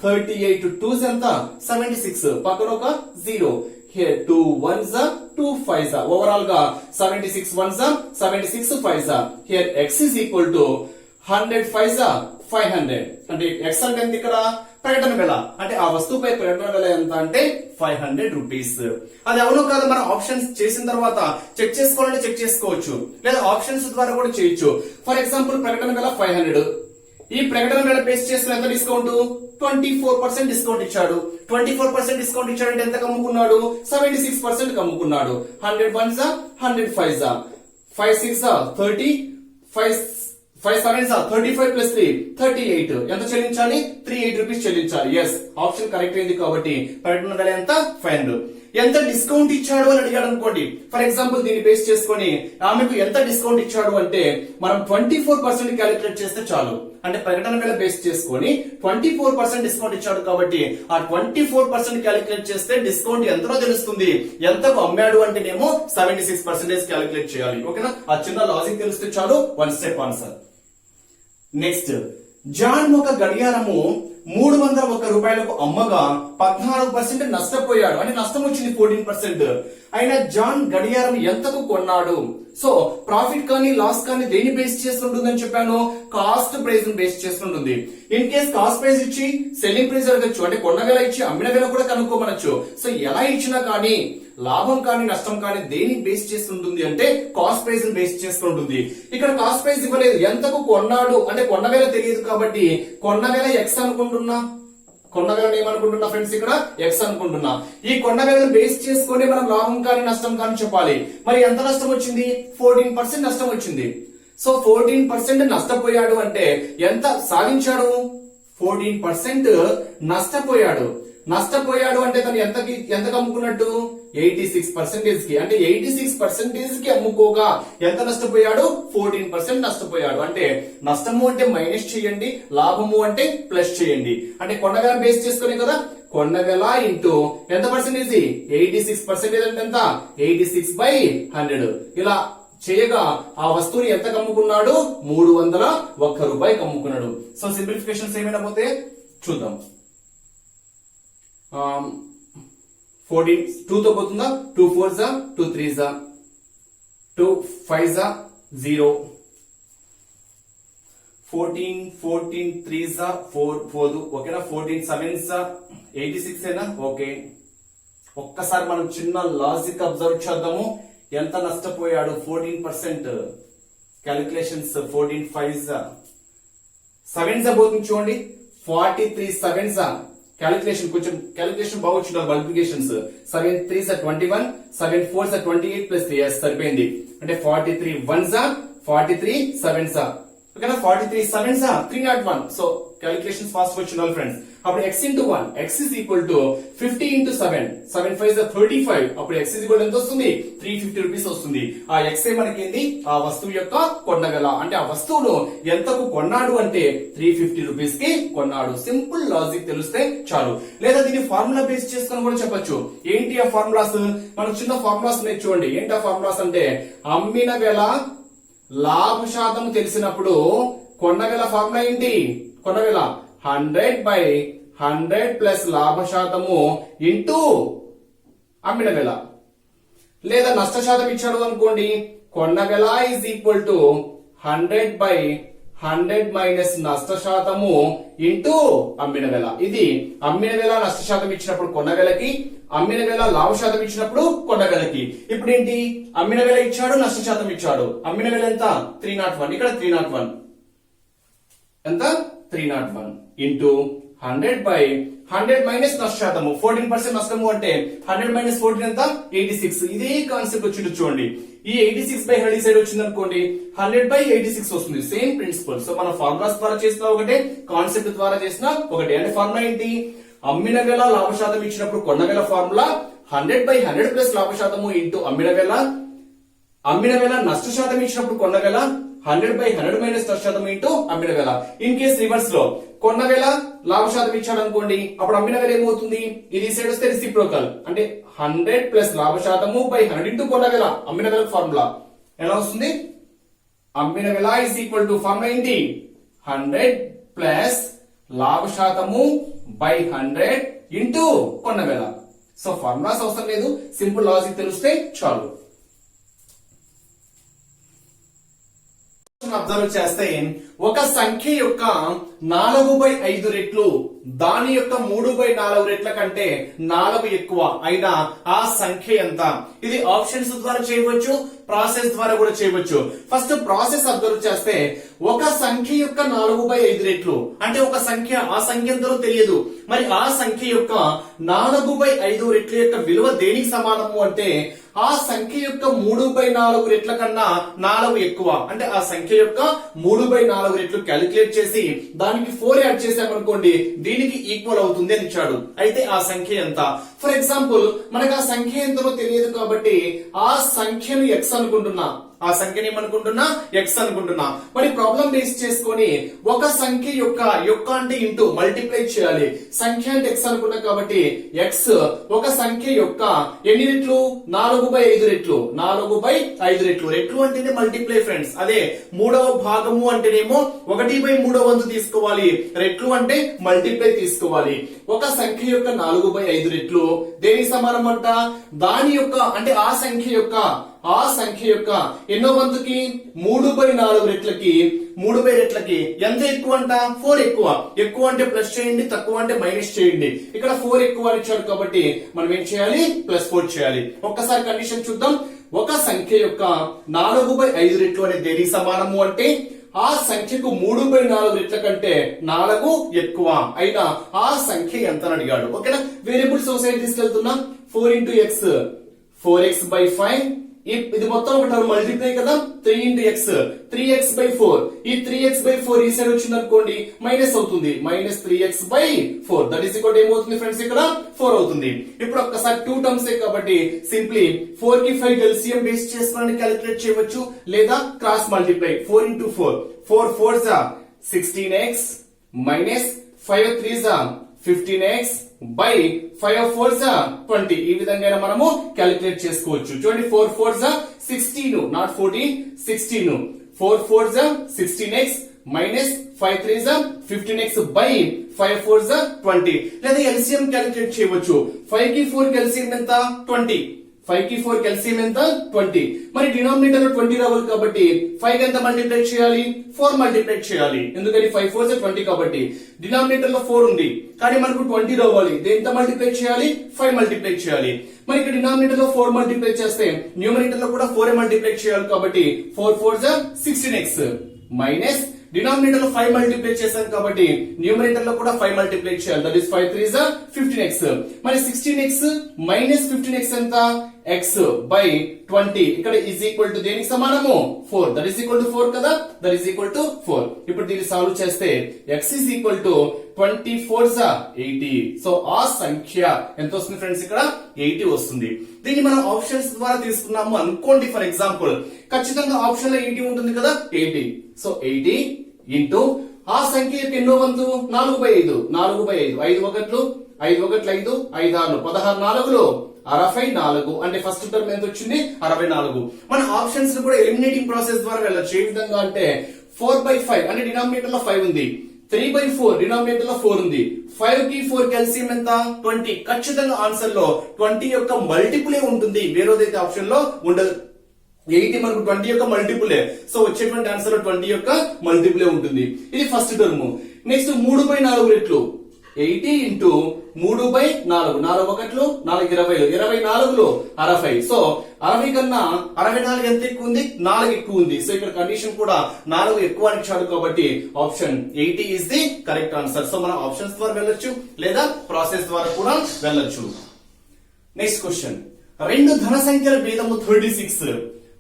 38 2s ఎంత? 76. పక్కన ఒక 0. Here 2 1s 2 5s. ఓవరాల్ గా 76 1s 76 5s. Here x is equal to 100 5s 500. అంటే x అంటే ఎంత ఇక్కడ? ప్రకటన వెల. అంటే ఆ వస్తువుపై ప్రకటన వెల ఎంత అంటే 500 రూపీస్. అది అవును కాదు మనం ఆప్షన్స్ చేసిన తర్వాత చెక్ చేసుకోవాలంటే చెక్ చేసుకోవచ్చు, లేదా ఆప్షన్స్ ద్వారా కూడా చేయొచ్చు. ఫర్ ఎగ్జాంపుల్ ప్రకటన వెల 500. ఈ ప్రకటన వేళ బేస్ చేసుకుని ఎంత డిస్కౌంట్? 24% డిస్కౌంట్ ఇచ్చాడు. 24% డిస్కౌంట్ ఇచ్చాడంటే ఎంత అమ్ముకున్నాడు? 76% అమ్ముకున్నాడు. 100 1s 100 5s 5 6 30 5 7s 35 plus 3 38. ఎంత చెల్లించాలి? 380 రూపీస్ చెల్లించాలి. ఎస్, ఆప్షన్ కరెక్ట్ అయింది కాబట్టి ప్రకటన వేళ ఎంత? 500. ఎంత డిస్కౌంట్ ఇచ్చాడు అని అడిగాడు అనుకోండి. ఫర్ ఎగ్జాంపుల్ దీన్ని బేస్ చేసుకొని ఆమెకు ఎంత డిస్కౌంట్ ఇచ్చాడు అంటే మనం 24% క్యాలిక్యులేట్ చేస్తే చాలు. అంటే ప్రకటన వేళ బేస్ చేసుకొని 24% డిస్కౌంట్ ఇచ్చాడు కాబట్టి ఆ 24% క్యాలిక్యులేట్ చేస్తే డిస్కౌంట్ ఎంతలో తెలుస్తుంది. ఎంతకు అమ్మాడు అంటేనేమో 76% క్యాలిక్యులేట్ చేయాలి. ఓకేనా? ఆ చిన్న లాజిక్ తెలిస్తే చాలు, 1 స్టెప్ ఆన్సర్. నెక్స్ట్, జాన్ ఒక గడియారము 301 రూపాయలకు అమ్మగా 14% నష్టపోయాడు. అంటే నష్టం వచ్చింది 14%. అయినా జాన్ గడియారం ఎంతకు కొన్నాడు? సో ప్రాఫిట్ కానీ లాస్ కానీ దేని బేస్ చేసుకుంటుందని చెప్పాను? కాస్ట్ ప్రైస్ బేస్ చేసుకుంటుంది. ఇన్ కేస్ కాస్ట్ ప్రైస్ ఇచ్చి సెల్లింగ్ ప్రైస్ అడగచ్చు, అంటే కొన్న వేల ఇచ్చి అమ్మిన వేల కూడా కనుక్కోమనొచ్చు. సో ఎలా ఇచ్చినా కానీ లాభం కానీ నష్టం కానీ దేని బేస్ చేసుకుంటుంది అంటే కాస్ట్ ప్రైస్ బేస్ చేసుకుంటుంది. ఇక్కడ కాస్ట్ ప్రైస్ ఇవ్వలేదు, ఎంతకు కొన్నాడు అంటే కొన్న వేల తెలియదు కాబట్టి కొన్న వేల ఎక్స్ అనుకుంటున్నా. కొన్న వేలను ఏమనుకుంటున్నా ఫ్రెండ్స్? ఇక్కడ ఎక్స్ అనుకుంటున్నా. ఈ కొన్న వేలను బేస్ చేసుకొని మనం లాభం కానీ నష్టం కానీ చెప్పాలి. మరి ఎంత నష్టం వచ్చింది? 14% నష్టం వచ్చింది. సో 14% నష్టపోయాడు అంటే ఎంత సాధించాడు? 14% నష్టపోయాడు. నష్టపోయాడు అంటే తను ఎంతకు అమ్ముకున్నట్టు? 86% కి. అంటే 86% కి అమ్ముకోగా ఎంత నష్టపోయాడు? 14% నష్టపోయాడు. అంటే నష్టము అంటే మైనస్ చేయండి, లాభము అంటే ప్లస్ చేయండి. అంటే కొన్నవేల బేస్ చేసుకునే కదా, కొన్నవేల ఇంటూ ఎంత పర్సెంటేజ్? 86% అంటే ఎంత? 86/100. ఇలా చేయగా ఆ వస్తువుని ఎంత అమ్ముకున్నాడు? 301 రూపాయకి అమ్ముకున్నాడు. సో సింప్లిఫికేషన్స్ ఏమైనా పోతే చూద్దాం. 14 2 తో పోతుందా? 2 4s 2 3s 2 5s 0 14 3s 4 ఓకేనా? 14 7s 86 ఏనా? ఓకే. ఒక్కసారి మనం చిన్న లాజిక్ అబ్జర్వ్ చేద్దాము. ఎంత నష్టపోయాడు? 14% క్యాలిక్యులేషన్స్. 14 5s 7s పోతుంది చూడండి. 43 7s క్యాలిక్యులేషన్ కొంచెం క్యాలిక్యులేషన్ బాగా వచ్చింది. మల్టిప్లికేషన్స్ 7 3s 21 7 4s 28 ప్లస్ 3 సరిపోయింది. అంటే 43 1s 43 7s ఓకేనా? 43 7s 301. సో క్యాలిక్యులేషన్స్ ఫాస్ట్ వచ్చింది ఫ్రెండ్స్. అప్పుడు x into 1 x is equal to 50 into 7 7 5s 35. అప్పుడు x is equal ఎంత వస్తుంది? 350 రూపీస్ వస్తుంది. ఆ x మనకేంది? ఆ వస్తువు యొక్క కొన్నగల. అంటే ఆ వస్తువును ఎంతకు కొన్నాడు అంటే 350 రూపీస్ కి కొన్నాడు. సింపుల్ లాజిక్ తెలిస్తే చాలు. లేదా దీన్ని ఫార్ములా బేస్ చేసుకొని కూడా చెప్పొచ్చు. ఏంటి ఆ ఫార్ములాస్? మనకు చిన్న ఫార్ములాస్ ఉన్నాయి చూడండి. ఏంటి ఆ ఫార్ములాస్ అంటే అమ్మిన వేల లాభ శాతం తెలిసినప్పుడు కొన్నవేల ఫార్ములా ఏంటి? కొన్నవేల 100/100 ప్లస్ లాభ శాతము ఇంటూ అమ్మిన వేల. లేదా నష్ట శాతం ఇచ్చాడు అనుకోండి, కొన్నవేల ఈజ్ ఈక్వల్ టు 100/100 మైనస్ నష్ట శాతము ఇంటూ అమ్మిన వేల. ఇది అమ్మిన వేల నష్ట శాతం ఇచ్చినప్పుడు కొన్నవేలకి, అమ్మిన వేల లాభ శాతం ఇచ్చినప్పుడు కొన్నవేలకి. ఇప్పుడు ఏంటి? అమ్మిన వేల ఇచ్చాడు, నష్ట శాతం ఇచ్చాడు. అమ్మిన వేల ఎంత? 301. ఇక్కడ 301 ఎంత? 301 ఇంటూ 100/100 మైనస్ నష్ట శాతము. 14% నష్టము అంటే 100 మైనస్ 14 ఎంత? 86. ఇదే కాన్సెప్ట్ వచ్చింది చూడండి. ఈ 86/100 సైడ్ వచ్చింది అనుకోండి, 100/86 వస్తుంది. Same principle. సో మన ఫార్ములాస్ ద్వారా చేసిన ఒకటే, కాన్సెప్ట్ ద్వారా చేసిన ఒకటే. అంటే ఫార్ములా ఏంటి? అమ్మిన వేళ లాభ శాతం ఇచ్చినప్పుడు కొన్న వేళ ఫార్ములా 100/100 ప్లస్ లాభ శాతము ఇంటూ అమ్మిన వేళ నష్ట శాతం ఇచ్చినప్పుడు కొన్న వేళ 100/100 మైనస్ నష్ట శాతం ఇంటూ అమ్మిన వేళ. ఇన్ కేస్ రివర్స్ లో కొన్న వేళ లాభ శాతం ఇచ్చాడు అనుకోండి, అప్పుడు అమ్మిన వేళ ఏమవుతుంది, ఇది సైడ్ వస్తే రెసిప్రోకల్ అంటే 100 ప్లస్ లాభ శాతము బై 100 ఇంటూ కొన్న వేళ. అమ్మిన వేళ ఫార్ములా ఎలా వస్తుంది, అమ్మిన వేళ ఇస్ ఈక్వల్ టు ఫార్ములా ఏంటి, 100 ప్లస్ లాభ శాతము బై 100 ఇంటూ కొన్న వేళ. సో ఫార్ములాస్ అవసరం లేదు, సింపుల్ లాజిక్ తెలిస్తే చాలు. అబ్జర్వ్ చేస్తే ఒక సంఖ్య యొక్క 4/5 రెట్లు దాని యొక్క 3/4 రెట్ల కంటే 4 ఎక్కువ అయినా ఆ సంఖ్య ఎంత? ఇది ఆప్షన్స్ ద్వారా చేయవచ్చు, ప్రాసెస్ ద్వారా కూడా చేయవచ్చు. ఫస్ట్ ప్రాసెస్ అబ్జర్వ్ చేస్తే ఒక సంఖ్య యొక్క 4/5 రెట్లు అంటే ఒక సంఖ్య, ఆ సంఖ్య ఎంతో తెలియదు, మరి ఆ సంఖ్య యొక్క 4/5 రెట్ల యొక్క విలువ దేనికి సమానము అంటే ఆ సంఖ్య యొక్క 3/4 రెట్ల కన్నా 4 ఎక్కువ అంటే ఆ సంఖ్య యొక్క 3/4 రెట్లు క్యాలిక్యులేట్ చేసి దానికి 4 యాడ్ చేసామనుకోండి దీనికి ఈక్వల్ అవుతుంది అని ఇచ్చాడు. అయితే ఆ సంఖ్య ఎంత? ఫర్ ఎగ్జాంపుల్ మనకు ఆ సంఖ్య ఎంతనో తెలియదు కాబట్టి ఆ సంఖ్యను ఎక్స్ అనుకుంటున్నా, ఆ సంఖ్యని ఏమనుకుంటున్నా, ఎక్స్ అనుకుంటున్నా. మరి ప్రాబ్లం బేస్ చేసుకొని ఒక సంఖ్య యొక్క అంటే ఇంటూ మల్టిప్లై చేయాలి. సంఖ్య అంటే ఎక్స్ అనుకున్నా కాబట్టి ఎక్స్ ఒక సంఖ్య యొక్క ఎన్ని రెట్లు, 4/5 రెట్లు. 4/5 రెట్లు, రెట్లు అంటేనే మల్టిప్లై ఫ్రెండ్స్. అదే మూడవ భాగము అంటేనేమో 1/3 తీసుకోవాలి, రెట్లు అంటే మల్టిప్లై తీసుకోవాలి. ఒక సంఖ్య యొక్క 4/5 రెట్లు దేనికి సమానం అంట, దాని యొక్క అంటే ఆ సంఖ్య యొక్క ఎన్నో వంతుకి 3/4 రెట్లకి 3 రెట్లకి ఎంత ఎక్కువ అంట, 4 ఎక్కువ. ఎక్కువ అంటే ప్లస్ చేయండి, తక్కువ అంటే మైనస్ చేయండి. ఇక్కడ 4 ఎక్కువ అని ఇచ్చాడు కాబట్టి మనం ఏం చేయాలి, +4 చేయాలి. ఒక్కసారి కండిషన్ చూద్దాం. ఒక సంఖ్య యొక్క 4/5 రెట్లు అనేది దేనికి సమానము అంటే ఆ సంఖ్యకు 3/4 రెట్ల కంటే 4 ఎక్కువ అయినా ఆ సంఖ్య ఎంత అని అడిగాడు. ఓకేనా, వేరియబుల్ సొసైటీ తీసుకెళ్తున్నాం. 4 into x 4x/5 ఇది మొత్తం ఒక టర్మ్ మల్టిప్లై కదా, 3 into x 3x/4. ఈ 3x/4 ఈ సైడ్ వచ్చింది అనుకోండి మైనస్ అవుతుంది, -3x/4 దట్ ఈస్ ఈక్వల్ ఏమవుతుంది ఫ్రెండ్స్, ఇక్కడ 4 అవుతుంది. ఇప్పుడు ఒక్కసారి 2 టర్మ్స్ కాబట్టి సింప్లీ 4 కి 5 ఎల్సిఎం బేస్ చేసుకొని క్యాలిక్యులేట్ చేయవచ్చు, లేదా cross multiply 4 into 4 4 4s 16x minus 5 3s 15x by 5 4s 20. ఈ విధంగా మనము క్యాలిక్యులేట్ చేసుకోవచ్చు. చూడండి 4 4s 16 not 14 16 4 4s 16x minus 5 3s 15x by 5 4s 20. లేదా ఎల్సిఎం క్యాలిక్యులేట్ చేయవచ్చు. 5 కి 4 కి ఎల్సిఎం ఎంత, 20. 5 కి 4 కి ఎల్సిఎం ఎంత, 20. మరి డినామినేటర్ లో 20 రావాలి కాబట్టి 5 ఎంత మల్టిప్లై చేయాలి, 4 మల్టిప్లై చేయాలి. ఎందుకని 5 4s 20 కాబట్టి డినామినేటర్ లో 4 ఉంది కానీ మనకు 20 రావాలి, ఎంత మల్టిప్లై చేయాలి, 5 మల్టిప్లై చేయాలి. మరి ఇక్కడ డినామినేటర్ లో 4 మల్టిప్లై చేస్తే న్యూమరేటర్ లో కూడా 4 మల్టిప్లై చేయాలి కాబట్టి 4 4s 16x మైనస్ డినామినేటర్ లో 5 మల్టిప్లై చేశాం కాబట్టి న్యూమరేటర్ లో కూడా 5 మల్టిప్లై చేయాలి, దట్ ఈస్ 5 3s 15x. మరి 16x మైనస్ 15x ఎంత, x బై 20. ఇక్కడ ఈజ్ ఈక్వల్ టు దేనికి సమానము, 4. దట్ ఈస్ ఈక్వల్ టు 4 కదా, దట్ ఈస్ ఈక్వల్ టు 4. ఇప్పుడు దీన్ని సాల్వ్ చేస్తే x is equal to 24s 80. So ఆ సంఖ్య ఎంత వస్తుంది ఫ్రెండ్స్, ఇక్కడ 80 వస్తుంది. దీన్ని మనం ఆప్షన్స్ ద్వారా తీసుకున్నాము అనుకోండి. ఫర్ ఎగ్జాంపుల్ ఖచ్చితంగా ఆప్షన్ లో 80 ఉంటుంది కదా, 80. సో 80 ఇంటూ ఆ సంఖ్య యొక్క ఎన్నో వంతు, 4/5. 4/5 5 ఒకట్లు 5 ఒకట్లు 5 5 6 16 4 64 అంటే ఫస్ట్ టర్మ్ ఎంత వచ్చింది, 64. మన ఆప్షన్స్ కూడా ఎలిమినేటింగ్ ప్రాసెస్ ద్వారా వెళ్ళొచ్చు. ఏ విధంగా అంటే 4/5 అంటే డినామినేటర్ లో 5 ఉంది, 3/4 డినామినేటర్ లో 4 ఉంది, 5 కి 4 కి ఎల్సిఎం ఎంత, 20. ఖచ్చితంగా ఆన్సర్ లో 20 యొక్క మల్టిపులే ఉంటుంది, వేరేదైతే ఆప్షన్ లో ఉండదు. 80 మనకు 20 యొక్క మల్టిపులే, సో వచ్చేటువంటి ఆన్సర్ లో 20 యొక్క మల్టిపులే ఉంటుంది. ఇది ఫస్ట్ టర్మ్. నెక్స్ట్ 3/4 రెట్లు 80 ఇంటూ 3/4 4 ఒకట్లు 4 20 24 60. సో 60 కన్నా 64 ఎంత ఎక్కువ ఉంది, 4 ఎక్కువ ఉంది. సో ఇక్కడ కండిషన్ కూడా 4 ఎక్కువ అని ఇచ్చాడు కాబట్టి option 80 is the correct answer. So మనం ఆప్షన్స్ ద్వారా వెళ్ళొచ్చు లేదా ప్రాసెస్ ద్వారా కూడా వెళ్ళొచ్చు. నెక్స్ట్ క్వశ్చన్, రెండు ధన సంఖ్యల భేదము 36,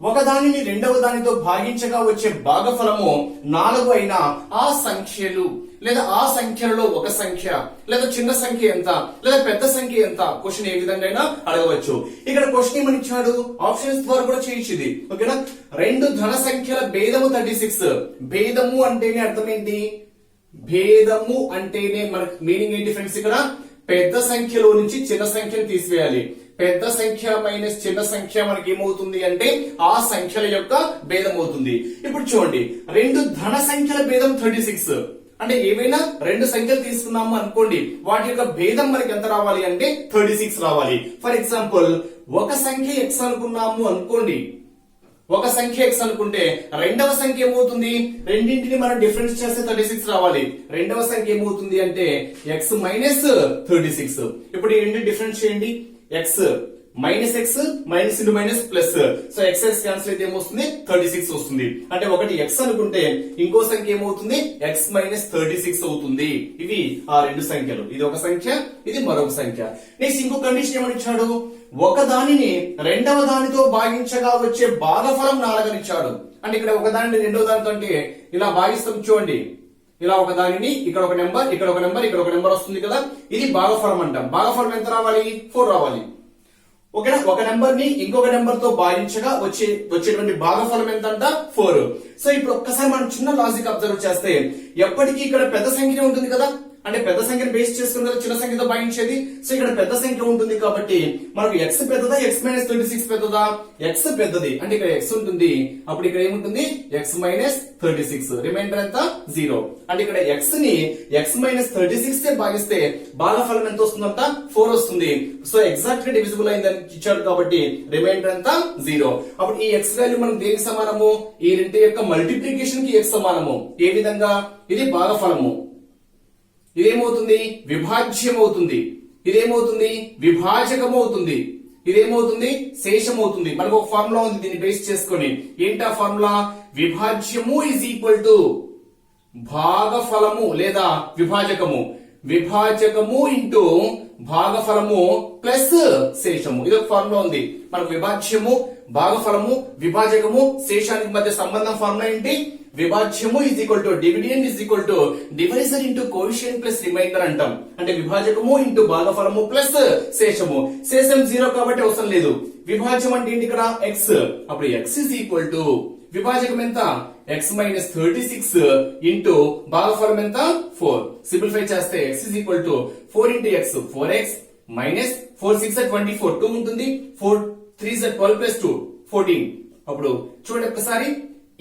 ఒకదానిని రెండవ దానితో భాగించగా వచ్చే భాగఫలము 4 అయినా ఆ సంఖ్యలు లేదా ఆ సంఖ్యలలో ఒక సంఖ్య లేదా చిన్న సంఖ్య ఎంత లేదా పెద్ద సంఖ్య ఎంత క్వశ్చన్ ఏ విధంగా అయినా అడగవచ్చు. ఇక్కడ క్వశ్చన్ ఏమని ఇచ్చాడు, ఆప్షన్స్ ద్వారా కూడా చేయొచ్చు ఇది. ఓకేనా, రెండు ధన సంఖ్యల భేదము 36. భేదము అంటేనే అర్థం ఏంటి, భేదము అంటేనే మనకు మీనింగ్ ఏంటి ఫ్రెండ్స్, ఇక్కడ పెద్ద సంఖ్యలో నుంచి చిన్న సంఖ్యను తీసివేయాలి. పెద్ద సంఖ్య మైనస్ చిన్న సంఖ్య మనకి ఏమవుతుంది అంటే ఆ సంఖ్యల యొక్క భేదం అవుతుంది. ఇప్పుడు చూడండి, రెండు ధన సంఖ్యల భేదం 36. అంటే ఏవైనా రెండు సంఖ్యలు తీసుకున్నాము అనుకోండి, వాటి యొక్క భేదం మనకి ఎంత రావాలి అంటే 36 రావాలి. ఫర్ ఎగ్జాంపుల్, ఒక సంఖ్య x అనుకున్నాము అనుకోండి, ఒక సంఖ్య x అనుకుంటే రెండవ సంఖ్య ఏమవుతుంది, రెండింటిని మనం డిఫరెన్స్ చేస్తే 36 రావాలి. రెండవ సంఖ్య ఏమవుతుంది అంటే x మైనస్ 36. ఇప్పుడు ఈ రెండు డిఫరెన్స్ చేయండి, x minus x minus into minus plus, so x cancel అయితే ఏమొస్తుంది 36 వస్తుంది. అంటే ఒకటి x అనుకుంటే ఇంకో సంఖ్య ఏమవుతుంది x మైనస్ 36 అవుతుంది. ఇవి ఆ రెండు సంఖ్యలు, ఇది ఒక సంఖ్య, ఇది మరొక సంఖ్య. నెక్స్ట్ ఇంకో కండిషన్ ఏమని ఇచ్చాడు, ఒక దానిని రెండవ దానితో భాగించగా వచ్చే భాగఫలం 4 అని ఇచ్చాడు. అంటే ఇక్కడ ఒక దానిని రెండవ దానితో అంటే ఇలా భాగిస్తాం చూడండి, ఇలా ఒక దానిని ఇక్కడ ఒక నెంబర్, ఇక్కడ ఒక నెంబర్, ఇక్కడ ఒక నెంబర్ వస్తుంది కదా, ఇది భాగఫలం అంటాం. భాగఫలం ఎంత రావాలి, 4 రావాలి. ఓకేనా, ఒక నెంబర్ ని ఇంకొక నెంబర్ తో భాగించగా వచ్చేటువంటి భాగఫలం ఎంత అంట 4. సో ఇప్పుడు ఒక్కసారి మనం చిన్న లాజిక్ అబ్జర్వ్ చేస్తే, ఎప్పటికీ ఇక్కడ పెద్ద సంఖ్య ఉంటుంది కదా, అంటే పెద్ద సంఖ్యను బేస్ చేసుకుని కదా చిన్న సంఖ్యతో భాగించేది. సో ఇక్కడ పెద్ద సంఖ్య ఉంటుంది కాబట్టి మనకు x పెద్దదా x మైనస్ 36 పెద్దదా, x పెద్దది. అంటే ఇక్కడ x ఉంటుంది, అప్పుడు ఇక్కడ ఏముంటుంది x మైనస్ 36, రిమైండర్ ఎంత 0. అంటే ఇక్కడ x ని x మైనస్ 36 తో భాగిస్తే భాగఫలం ఎంత వస్తుందంట 4 వస్తుంది. సో ఎగ్జాక్ట్ గా డివిజిబుల్ అయిందని ఇచ్చాడు కాబట్టి రిమైండర్ ఎంత 0. అప్పుడు ఈ x వాల్యూ మనకు దేనికి సమానము, ఈ రెండు యొక్క మల్టిప్లికేషన్ కి x సమానము. ఏ విధంగా, ఇది భాగఫలము, ఇదేమవుతుంది విభాజ్యం అవుతుంది, ఇదేమవుతుంది విభాజకం అవుతుంది, ఇదేమవుతుంది శేషం అవుతుంది. మనకు ఒక ఫార్ములా ఉంది దీన్ని బేస్ చేసుకొని, ఏంటి ఆ ఫార్ములా, విభాజ్యము ఈజ్ ఈక్వల్ టు భాగఫలము లేదా విభాజకము, విభాజకము ఇంటూ భాగఫలము ప్లస్ శేషము. ఇది ఒక ఫార్ములా ఉంది మనకు, విభాజ్యము భాగఫలము విభాజకము శేషానికి మధ్య సంబంధం ఫార్ములా ఏంటి, విభాజ్యము is equal to dividend is equal to divisor into coefficient plus remainder అంటాం. అంటే విభాజకము ఇంటూ భాగఫలము ప్లస్ శేషము. శేషం 0 కాబట్టి అవసరం లేదు. విభాజ్యం అంటే ఏంటి ఇక్కడ x, అప్పుడు x ఈజ్ ఈక్వల్ టు విభాజకం ఎంత x మైనస్ 36 ఇంటూ భాగఫలం ఎంత 4. సింప్లిఫై చేస్తే x is equal to 4 into x 4x minus 4 6 24 2 ఉంటుంది, 4 3 12 ప్లస్ 2 14. అప్పుడు చూడండి ఒక్కసారి,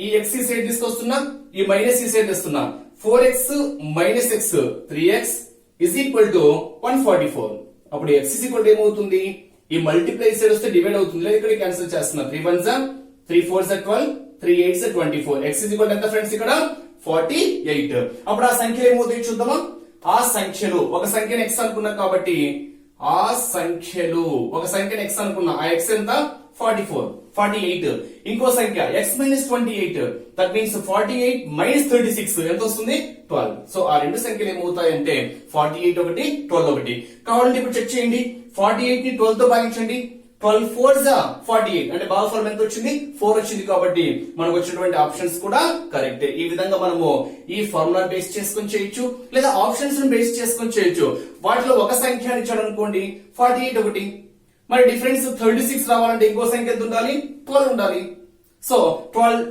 ఈ x ఈ సైడ్ తీసుకొస్తున్నా, ఈ మైనస్ ఈ సైడ్ తెస్తున్నా, 4x minus x 3x is equal to 144. అప్పుడు x ఇజ్ ఈక్వల్ టు ఏమవుతుంది, ఈ మల్టిప్లై సైడ్ వస్తే డివైడ్ అవుతుంది, లేదా ఇక్కడ క్యాన్సిల్ చేస్తున్నా, 3 1 3 4 12 3 8 24. x ఇజ్ ఈక్వల్ ఎంత ఫ్రెండ్స్ ఇక్కడ 48. అప్పుడు ఆ సంఖ్యలు ఏమవుతాయి చూద్దామా, ఆ సంఖ్యలు ఒక సంఖ్యను x అనుకున్నాం కాబట్టి ఆ సంఖ్యలు ఒక సంఖ్యను x అనుకున్నా, ఆ x ఎంత 48. ఇంకో సంఖ్య x minus 28, that means 48 minus 36 ఎంత వస్తుంది 12. సో ఆ రెండు సంఖ్యలు ఏమవుతాయంటే 48 ఒకటి 12 ఒకటి. కావాలంటే ఇప్పుడు చెక్ చేయండి, 48 ని 12 తో భాగించండి, 12 4s 48, అంటే భాగఫలం ఎంత వచ్చింది 4 వచ్చింది. కాబట్టి మనకు వచ్చినటువంటి ఆప్షన్స్ కూడా కరెక్ట్. ఈ విధంగా మనము ఈ ఫార్ములా బేస్ చేసుకొని చేయొచ్చు, లేదా ఆప్షన్స్ బేస్ చేసుకొని చేయొచ్చు. వాటిలో ఒక సంఖ్య ఇచ్చాడు అనుకోండి 48 ఒకటి, మరి డిఫరెన్స్ 36 రావాలంటే ఇంకో సంఖ్య ఎంత ఉండాలి 12 ఉండాలి. సో 12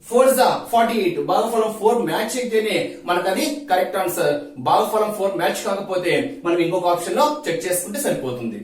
4s 48, భాగఫలం 4 మ్యాచ్ అయితేనే మనకు అది కరెక్ట్ ఆన్సర్. భాగఫలం 4 మ్యాచ్ కాకపోతే మనం ఇంకొక ఆప్షన్ లో చెక్ చేసుకుంటే సరిపోతుంది.